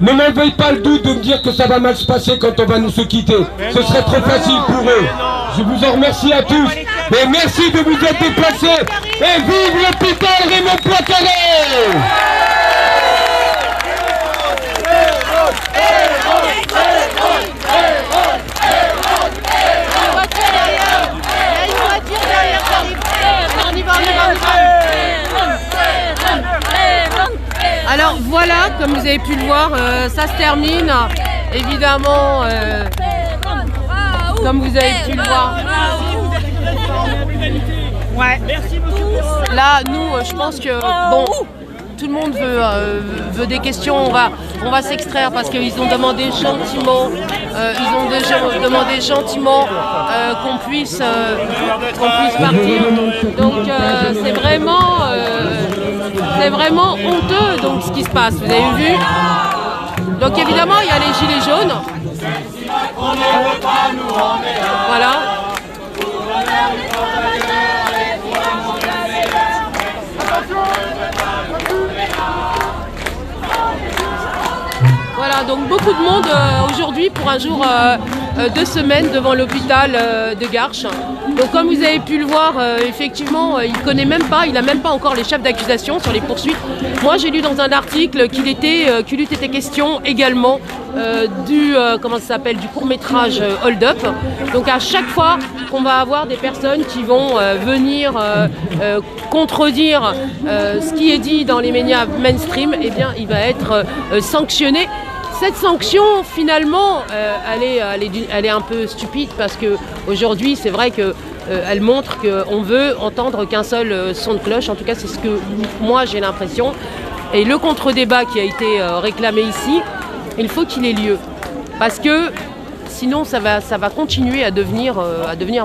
[SPEAKER 1] ne m'enlevez pas le doute de me dire que ça va mal se passer quand on va nous se quitter. Ce serait trop facile pour eux. Je vous en remercie à tous. Et merci de vous être déplacés. Et vive l'hôpital Raymond Poincaré!
[SPEAKER 4] Alors voilà, comme vous avez pu le voir, ça se termine. Évidemment, comme vous avez pu le voir. Ouais. Là, nous, je pense que bon, tout le monde veut des questions. On va s'extraire parce qu'ils ont demandé gentiment. Qu'on puisse partir. Donc c'est vraiment honteux donc ce qui se passe. Vous avez vu? Donc évidemment il y a les gilets jaunes. Voilà. Voilà, donc beaucoup de monde aujourd'hui pour un jour 2 semaines devant l'hôpital de Garches. Donc comme vous avez pu le voir, effectivement, il connaît même pas, il n'a même pas encore les chefs d'accusation sur les poursuites. Moi j'ai lu dans un article qu'il eût été question également du court-métrage Hold Up. Donc à chaque fois qu'on va avoir des personnes qui vont venir contredire ce qui est dit dans les médias mainstream, eh bien il va être sanctionné. Cette sanction, finalement, elle est un peu stupide parce qu'aujourd'hui, c'est vrai qu'elle montre qu'on veut entendre qu'un seul son de cloche. En tout cas, c'est ce que moi, j'ai l'impression. Et le contre-débat qui a été réclamé ici, il faut qu'il ait lieu. Parce que sinon, ça va continuer à devenir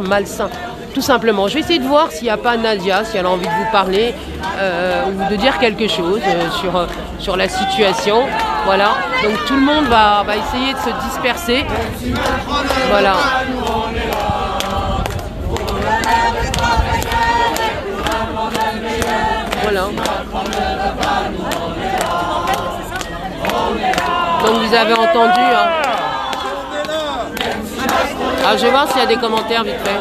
[SPEAKER 4] malsain. Tout simplement. Je vais essayer de voir s'il n'y a pas Nadia, si elle a envie de vous parler ou de dire quelque chose sur la situation. Voilà. Donc tout le monde va essayer de se disperser. Voilà. Voilà. Donc vous avez entendu. Alors, je vais voir s'il y a des commentaires vite fait.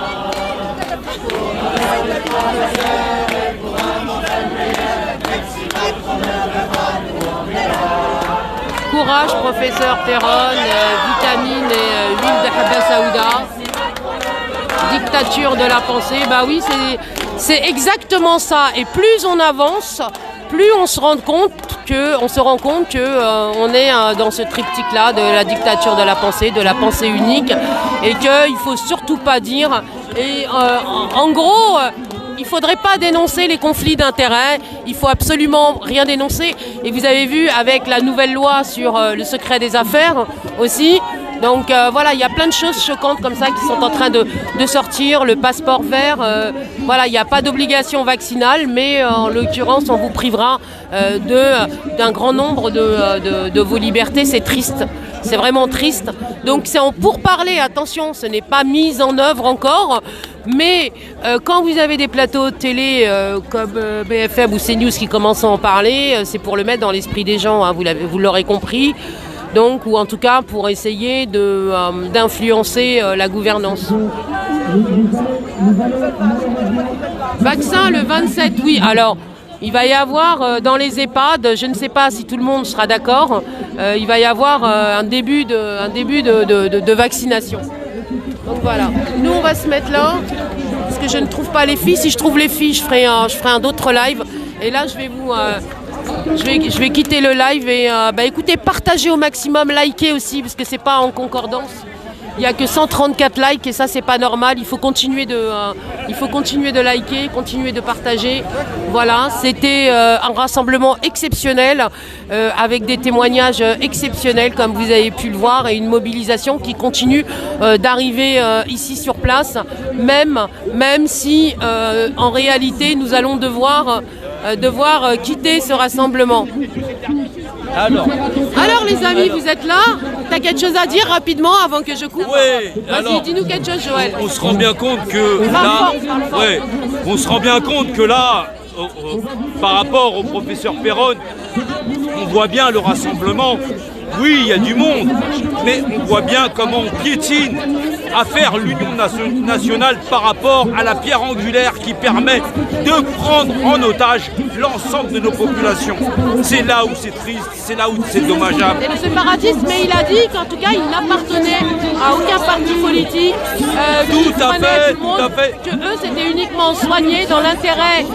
[SPEAKER 4] Courage, professeur Perron, vitamine et huile de Habba Saouda. Dictature de la pensée, bah oui, c'est exactement ça. Et plus on avance, plus on se rend compte que on est dans ce triptyque-là de la dictature de la pensée unique, et qu'il ne faut surtout pas dire. Et en gros, il ne faudrait pas dénoncer les conflits d'intérêts, il faut absolument rien dénoncer. Et vous avez vu avec la nouvelle loi sur le secret des affaires aussi. Donc voilà, il y a plein de choses choquantes comme ça qui sont en train de sortir. Le passeport vert, voilà, il n'y a pas d'obligation vaccinale, mais en l'occurrence, on vous privera d'un grand nombre de vos libertés. C'est triste, c'est vraiment triste. Donc c'est en pourparlers, attention, ce n'est pas mis en œuvre encore. Mais quand vous avez des plateaux de télé comme BFM ou CNews qui commencent à en parler, c'est pour le mettre dans l'esprit des gens, hein, vous l'aurez compris. Donc, ou en tout cas pour essayer d'influencer la gouvernance. Vaccin le 27, oui. Alors, il va y avoir dans les EHPAD, je ne sais pas si tout le monde sera d'accord, il va y avoir un début de vaccination. Donc voilà. Nous, on va se mettre là, parce que je ne trouve pas les filles. Si je trouve les filles, je ferai un autre live. Et là, je vais vous... Je vais quitter le live et écoutez, partagez au maximum, likez aussi parce que c'est pas en concordance. Il n'y a que 134 likes et ça c'est pas normal. Il faut continuer de liker, continuer de partager. Voilà, c'était un rassemblement exceptionnel avec des témoignages exceptionnels comme vous avez pu le voir et une mobilisation qui continue d'arriver ici sur place, même si en réalité nous allons devoir quitter ce rassemblement. Alors les amis, vous êtes là? T'as quelque chose à dire rapidement avant que je coupe?
[SPEAKER 19] Oui.
[SPEAKER 4] Vas-y, dis-nous quelque chose, Joël.
[SPEAKER 19] On se rend bien compte que là, on se rend bien compte que là, par rapport au professeur Perron, on voit bien le rassemblement. Oui, il y a du monde, mais on voit bien comment on piétine à faire l'union nationale par rapport à la pierre angulaire qui permet de prendre en otage l'ensemble de nos populations. C'est là où c'est triste, c'est là où c'est dommageable.
[SPEAKER 4] Et le séparatisme, mais il a dit qu'en tout cas, il n'appartenait à aucun parti politique.
[SPEAKER 19] Tout à fait.
[SPEAKER 4] Que eux, c'était uniquement soigné dans l'intérêt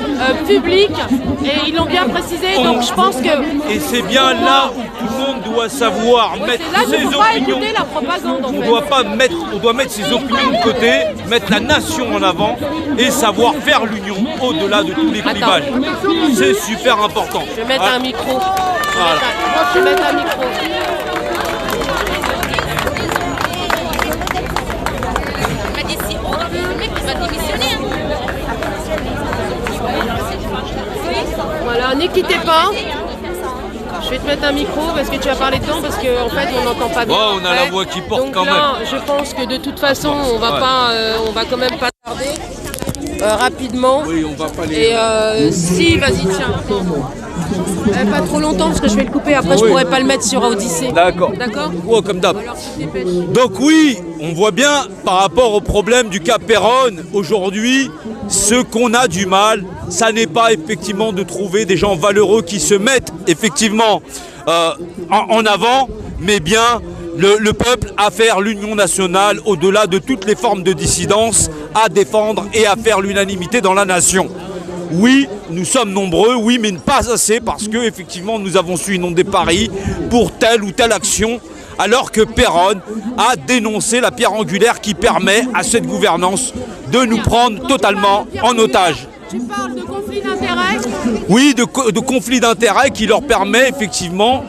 [SPEAKER 4] public, et ils l'ont bien précisé. Donc je pense que...
[SPEAKER 19] Et c'est bien là où tout le monde doit savoir mettre ses opinions.
[SPEAKER 4] La propagande,
[SPEAKER 19] on doit mettre ses opinions de côté, mettre la nation en avant et savoir faire l'union au-delà de tous les clivages. C'est super important.
[SPEAKER 4] Je vais mettre un micro.
[SPEAKER 19] Voilà.
[SPEAKER 4] Je vais mettre un micro. Voilà, ne quittez pas. Je vais te mettre un micro parce que tu vas parler dedans parce qu'en fait on n'entend pas bien.
[SPEAKER 19] Oh, on a la voix qui porte. Donc
[SPEAKER 4] quand
[SPEAKER 19] même.
[SPEAKER 4] Je pense que de toute façon on va quand même pas tarder. rapidement.
[SPEAKER 19] Oui, on va pas les...
[SPEAKER 4] Et si, vas-y, tiens. Pas trop longtemps parce que je vais le couper, après je pourrais pas le mettre sur Odyssée.
[SPEAKER 19] D'accord.
[SPEAKER 4] D'accord.
[SPEAKER 19] Ouais, comme d'hab. Donc oui, on voit bien par rapport au problème du Cap Péronne, aujourd'hui, ce qu'on a du mal, ça n'est pas effectivement de trouver des gens valeureux qui se mettent effectivement en avant, mais bien le peuple à faire l'union nationale au-delà de toutes les formes de dissidence, à défendre et à faire l'unanimité dans la nation. Oui, nous sommes nombreux, oui, mais pas assez, parce que effectivement nous avons su inonder Paris pour telle ou telle action, alors que Péronne a dénoncé la pierre angulaire qui permet à cette gouvernance de nous prendre totalement en otage.
[SPEAKER 4] Tu parles de conflit d'intérêts?
[SPEAKER 19] Oui, de conflit d'intérêts qui leur permet effectivement,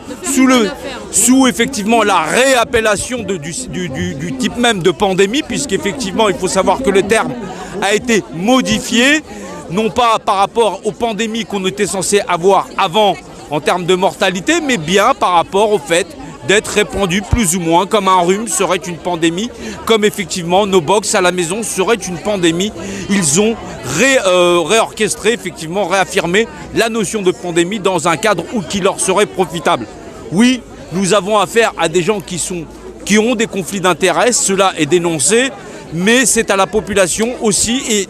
[SPEAKER 19] sous effectivement la réappellation du type même de pandémie, puisqu'effectivement il faut savoir que le terme a été modifié, non pas par rapport aux pandémies qu'on était censé avoir avant en termes de mortalité, mais bien par rapport au fait d'être répandu plus ou moins comme un rhume serait une pandémie, comme effectivement nos box à la maison seraient une pandémie. Ils ont réorchestré, effectivement réaffirmé la notion de pandémie dans un cadre qui leur serait profitable. Oui, nous avons affaire à des gens qui ont des conflits d'intérêts, cela est dénoncé, mais c'est à la population aussi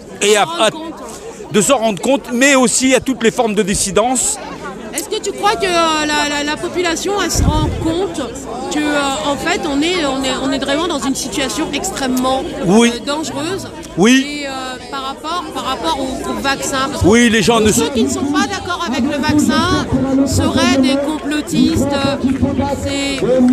[SPEAKER 19] de s'en rendre compte, mais aussi à toutes les formes de dissidence.
[SPEAKER 4] Est-ce que tu crois que la population elle se rend compte que en fait on est vraiment dans une situation extrêmement dangereuse?
[SPEAKER 19] Oui.
[SPEAKER 4] Et par rapport au vaccin, parce
[SPEAKER 19] oui, les gens
[SPEAKER 4] ceux qui ne sont pas d'accord avec le vaccin seraient des complotistes.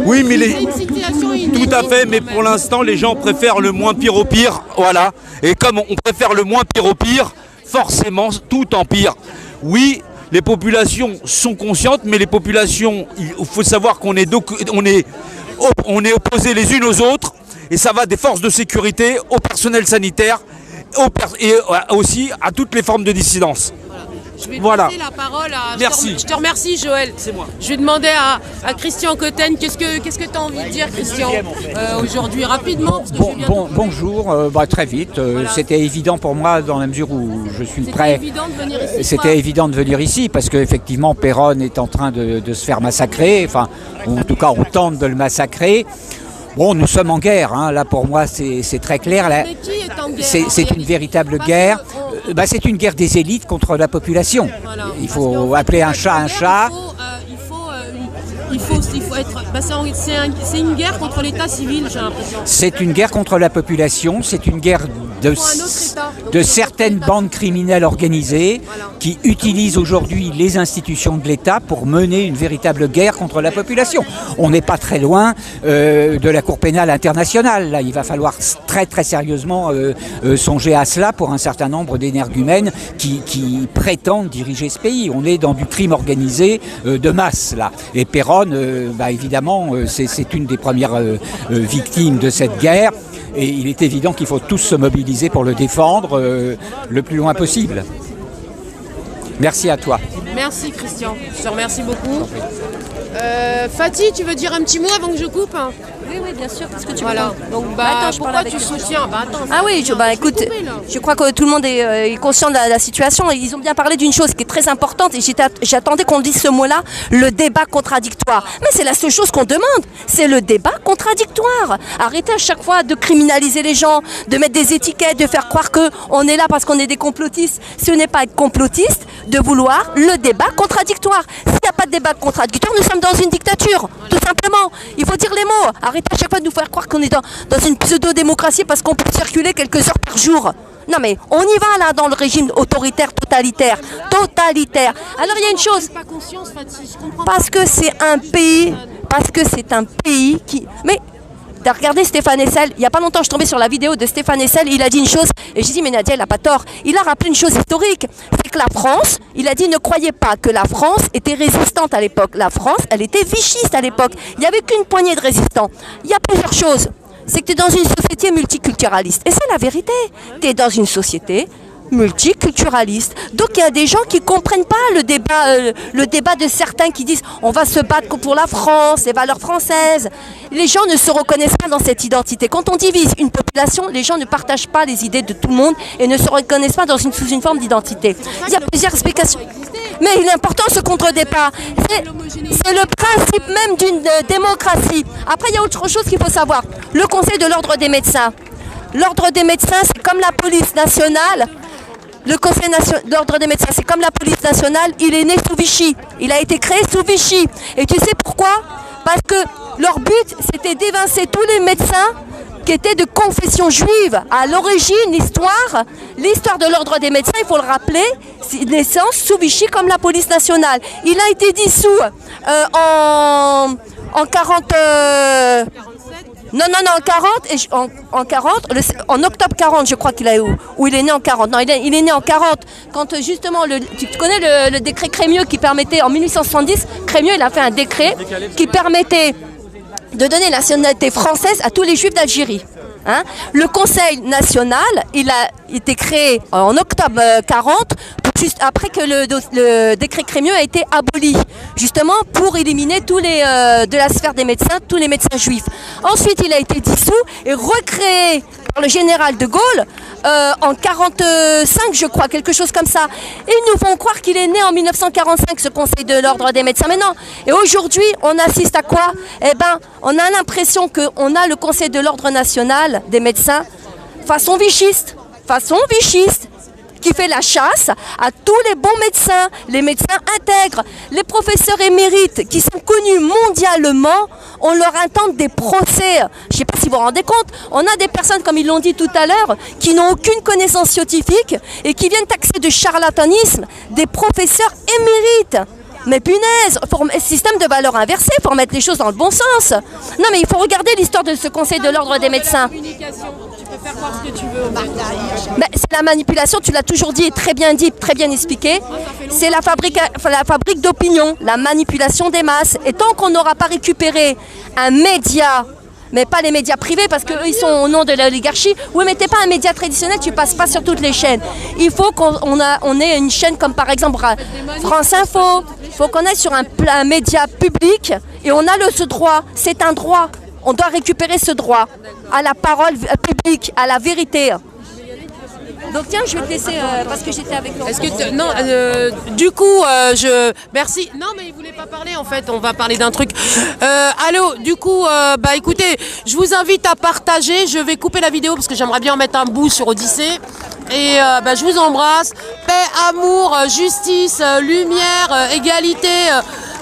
[SPEAKER 19] Oui, mais
[SPEAKER 4] c'est une situation inédite.
[SPEAKER 19] Tout à fait, mais pour l'instant les gens préfèrent le moins pire au pire, voilà. Et comme on préfère le moins pire au pire, forcément tout empire. Oui. Les populations sont conscientes, mais les populations, il faut savoir qu'on est opposés les unes aux autres, et ça va des forces de sécurité, au personnel sanitaire, et aussi à toutes les formes de dissidence.
[SPEAKER 4] Je vais passer la parole à...
[SPEAKER 19] Merci.
[SPEAKER 4] Je te remercie, Joël.
[SPEAKER 19] C'est moi.
[SPEAKER 4] Je vais demander à Christian Cotten, qu'est-ce que tu as envie de dire, Christian, aujourd'hui, rapidement parce que
[SPEAKER 20] bonjour, très vite. Voilà. C'était évident pour moi dans la mesure où je suis prêt. C'était évident de venir ici parce qu'effectivement, Péronne est en train de se faire massacrer. Enfin, en tout cas, on tente de le massacrer. Bon, nous sommes en guerre, hein. Là pour moi c'est très clair.
[SPEAKER 4] Mais qui est en guerre?
[SPEAKER 20] C'est une véritable guerre. C'est une guerre des élites contre la population. Voilà. Il faut appeler un chat un chat.
[SPEAKER 4] Il faut être... c'est une guerre contre l'état civil, j'ai l'impression.
[SPEAKER 20] C'est une guerre contre la population, c'est une guerre de certaines bandes criminelles organisées qui utilisent aujourd'hui les institutions de l'État pour mener une véritable guerre contre la population. On n'est pas très loin de la Cour pénale internationale. Là, il va falloir très très sérieusement songer à cela pour un certain nombre d'énergumènes qui prétendent diriger ce pays. On est dans du crime organisé de masse là. Et Péronne, évidemment, c'est une des premières victimes de cette guerre. Et il est évident qu'il faut tous se mobiliser pour le défendre le plus loin possible. Merci à toi.
[SPEAKER 4] Merci Christian, je te remercie beaucoup. Fatih, tu veux dire un petit mot avant que je coupe?
[SPEAKER 21] Oui, bien sûr. Qu'est-ce que tu veux?
[SPEAKER 4] Donc, pourquoi tu soutiens?
[SPEAKER 21] Écoute, je crois que tout le monde est conscient de la situation. Ils ont bien parlé d'une chose qui est très importante et j'attendais qu'on dise ce mot-là, le débat contradictoire. Mais c'est la seule chose qu'on demande, c'est le débat contradictoire. Arrêtez à chaque fois de criminaliser les gens, de mettre des étiquettes, de faire croire qu'on est là parce qu'on est des complotistes. Ce n'est pas être complotiste de vouloir le débat contradictoire. S'il n'y a pas de débat contradictoire, nous sommes dans une dictature, tout simplement. Il faut dire les mots. Arrêtez à chaque fois de nous faire croire qu'on est dans une pseudo-démocratie parce qu'on peut circuler quelques heures par jour. Non mais on y va là dans le régime autoritaire totalitaire. Alors il y a une chose. Parce que c'est un pays qui... Mais t'as regardé Stéphane Hessel, il n'y a pas longtemps je suis tombée sur la vidéo de Stéphane Hessel, il a dit une chose, et j'ai dit mais Nadia il n'a pas tort, il a rappelé une chose historique, c'est que la France, il a dit ne croyez pas que la France était résistante à l'époque, la France elle était vichiste à l'époque, il n'y avait qu'une poignée de résistants, il y a plusieurs choses, c'est que tu es dans une société multiculturaliste, et c'est la vérité, tu es dans une société multiculturaliste. Donc il y a des gens qui ne comprennent pas le débat de certains qui disent on va se battre pour la France, les valeurs françaises. Les gens ne se reconnaissent pas dans cette identité. Quand on divise une population, les gens ne partagent pas les idées de tout le monde et ne se reconnaissent pas sous une forme d'identité. Il y a plusieurs explications. Mais il est important ce contre-débat. C'est le principe même d'une démocratie. Après, il y a autre chose qu'il faut savoir. Le Conseil de l'ordre des médecins. L'ordre des médecins, c'est comme la police nationale. Le Conseil de l'ordre des médecins, c'est comme la police nationale. Il est né sous Vichy. Il a été créé sous Vichy. Et tu sais pourquoi? Parce que leur but, c'était d'évincer tous les médecins qui étaient de confession juive. À l'origine, l'histoire de l'ordre des médecins, il faut le rappeler, c'est naissance sous Vichy comme la police nationale. Il a été dissous en 40... en octobre 40, je crois qu'il a eu, où il est né en 40. Non, il est né en 40, quand justement, tu connais le décret Crémieux qui permettait, en 1870, Crémieux, il a fait un décret qui permettait de donner la nationalité française à tous les juifs d'Algérie. Hein? Le Conseil national, il a été créé en octobre 40, juste après que le décret Crémieux a été aboli, justement pour éliminer de la sphère des médecins, tous les médecins juifs. Ensuite, il a été dissous et recréé par le général de Gaulle en 45, je crois, quelque chose comme ça. Et ils nous font croire qu'il est né en 1945, ce Conseil de l'ordre des médecins. Mais non. Et aujourd'hui, on assiste à quoi? Eh ben, on a l'impression qu'on a le Conseil de l'ordre national des médecins façon vichiste, qui fait la chasse à tous les bons médecins, les médecins intègres, les professeurs émérites qui sont connus mondialement, on leur intente des procès. Je ne sais pas si vous vous rendez compte, on a des personnes, comme ils l'ont dit tout à l'heure, qui n'ont aucune connaissance scientifique et qui viennent taxer de charlatanisme des professeurs émérites. Mais punaise, système de valeur inversée, il faut remettre les choses dans le bon sens. Non mais il faut regarder l'histoire de ce Conseil de l'ordre des médecins.
[SPEAKER 4] Tu peux faire voir ce que tu veux.
[SPEAKER 21] Mais c'est la manipulation, tu l'as toujours dit, très bien expliqué. C'est la fabrique d'opinion, la manipulation des masses. Et tant qu'on n'aura pas récupéré un média, mais pas les médias privés parce qu'eux ils sont au nom de l'oligarchie. Oui, mais t'es pas un média traditionnel, tu passes pas sur toutes les chaînes. Il faut qu'on ait une chaîne comme par exemple France Info. Il faut qu'on aille sur un média public et on a ce droit. C'est un droit. On doit récupérer ce droit à la parole publique, à la vérité. Donc tiens, je vais te laisser parce que j'étais avec Laurent.
[SPEAKER 4] Du coup, merci. Non, mais il voulait pas parler en fait. On va parler d'un truc. Allô. Du coup, écoutez, je vous invite à partager. Je vais couper la vidéo parce que j'aimerais bien en mettre un bout sur Odyssée. Et je vous embrasse. Paix, amour, justice, lumière, égalité,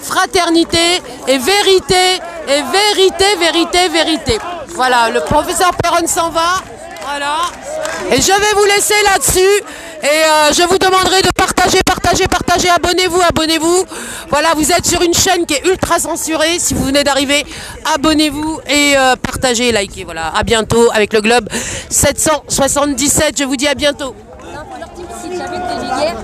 [SPEAKER 4] fraternité et vérité. Et vérité. Voilà. Le professeur Perron s'en va. Voilà. Et je vais vous laisser là-dessus. Et je vous demanderai de partager. Abonnez-vous. Voilà, vous êtes sur une chaîne qui est ultra censurée. Si vous venez d'arriver, abonnez-vous et partagez, likez. Voilà, à bientôt avec le Globe 777. Je vous dis à bientôt.
[SPEAKER 21] Hier,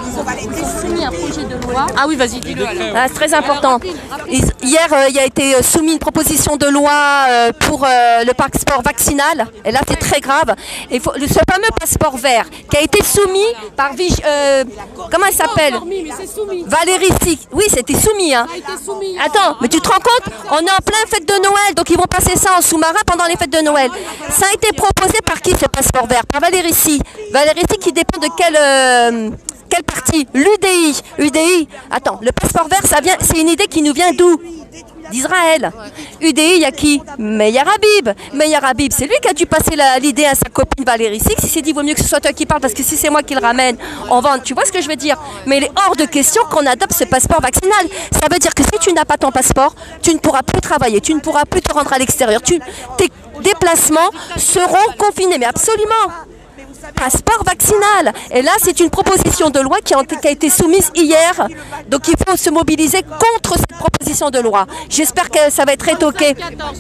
[SPEAKER 21] ils ont soumis un projet de loi.
[SPEAKER 4] Ah oui, vas-y, dis-le alors.
[SPEAKER 21] C'est très important. Hier, il a été soumis une proposition de loi pour le passeport vaccinal. Et là, c'est très grave. Et ce fameux passeport vert qui a été soumis par... comment elle s'appelle? Valérie Sic. Oui, c'était soumis. Hein. Attends, mais tu te rends compte? On est en plein fête de Noël, donc ils vont passer ça en sous-marin pendant les fêtes de Noël. Ça a été proposé par qui, ce passeport vert? Par Valérie Sic. Valérie Sic qui dépend de quel parti? L'UDI. UDI. Attends, le passeport vert, c'est une idée qui nous vient d'où? D'Israël. UDI, il y a qui? Meir Habib, c'est lui qui a dû passer l'idée à sa copine Valérie Sic. Il s'est dit, vaut mieux que ce soit toi qui parle parce que si c'est moi qui le ramène, on va. Tu vois ce que je veux dire? Mais il est hors de question qu'on adopte ce passeport vaccinal. Ça veut dire que si tu n'as pas ton passeport, tu ne pourras plus travailler, tu ne pourras plus te rendre à l'extérieur. Tes déplacements seront confinés, mais absolument. Passeport vaccinal. Et là, c'est une proposition de loi qui a été soumise hier. Donc, il faut se mobiliser contre cette proposition de loi. J'espère que ça va être rétoqué.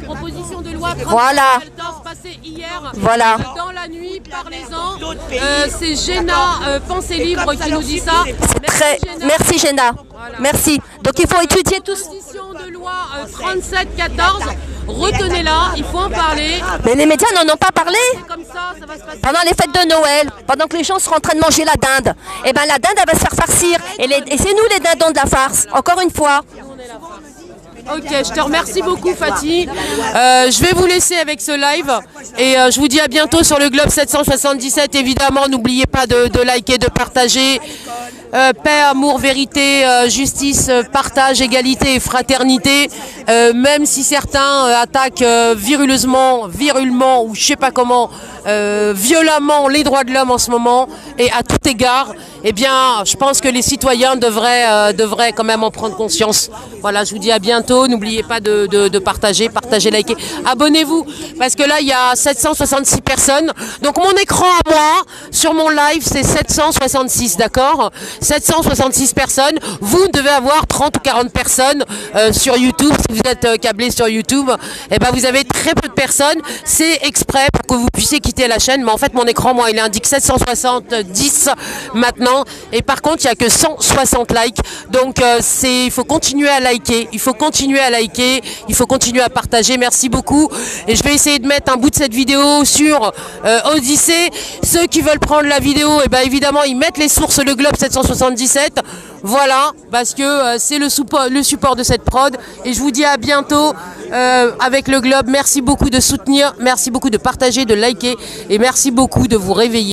[SPEAKER 4] Proposition de loi
[SPEAKER 21] voilà.
[SPEAKER 4] Passée hier.
[SPEAKER 21] Voilà.
[SPEAKER 4] Dans la nuit, parlez-en. C'est Géna, Pensée Libre, qui nous dit ça.
[SPEAKER 21] Merci Géna. Voilà. Merci. Donc, il faut étudier tous.
[SPEAKER 4] loi 37-14, retenez-la, il faut en parler.
[SPEAKER 21] Mais les médias n'en ont pas parlé.
[SPEAKER 4] Comme ça va se passer.
[SPEAKER 21] Pendant les fêtes de Noël, pendant que les gens seront en train de manger la dinde, et ben la dinde elle va se faire farcir. Et c'est nous les dindons de la farce, encore une fois.
[SPEAKER 4] Ok, je te remercie beaucoup Fatih. Je vais vous laisser avec ce live et je vous dis à bientôt sur le Globe 777. Évidemment, n'oubliez pas de liker, de partager. Paix, amour, vérité, justice, partage, égalité et fraternité. Même si certains attaquent virulement ou je sais pas comment, violemment les droits de l'homme en ce moment et à tout égard, eh bien, je pense que les citoyens devraient quand même en prendre conscience. Voilà, je vous dis à bientôt. N'oubliez pas de partager, liker. Abonnez-vous, parce que là, il y a 766 personnes. Donc, mon écran à moi, sur mon live, c'est 766, d'accord ? 766 personnes. Vous devez avoir 30 ou 40 personnes sur YouTube. Si vous êtes câblé sur YouTube, eh ben, vous avez très peu de personnes. C'est exprès pour que vous puissiez quitter la chaîne. Mais en fait, mon écran, moi, il indique 770 maintenant. Et par contre, il n'y a que 160 likes. Donc, il faut continuer à liker. Il faut continuer à partager. Merci beaucoup. Et je vais essayer de mettre un bout de cette vidéo sur Odyssée. Ceux qui veulent prendre la vidéo, eh ben, évidemment, ils mettent les sources Le Globe 777. Voilà, parce que c'est le support de cette prod. Et je vous dis à bientôt avec Le Globe. Merci beaucoup de soutenir. Merci beaucoup de partager, de liker. Et merci beaucoup de vous réveiller.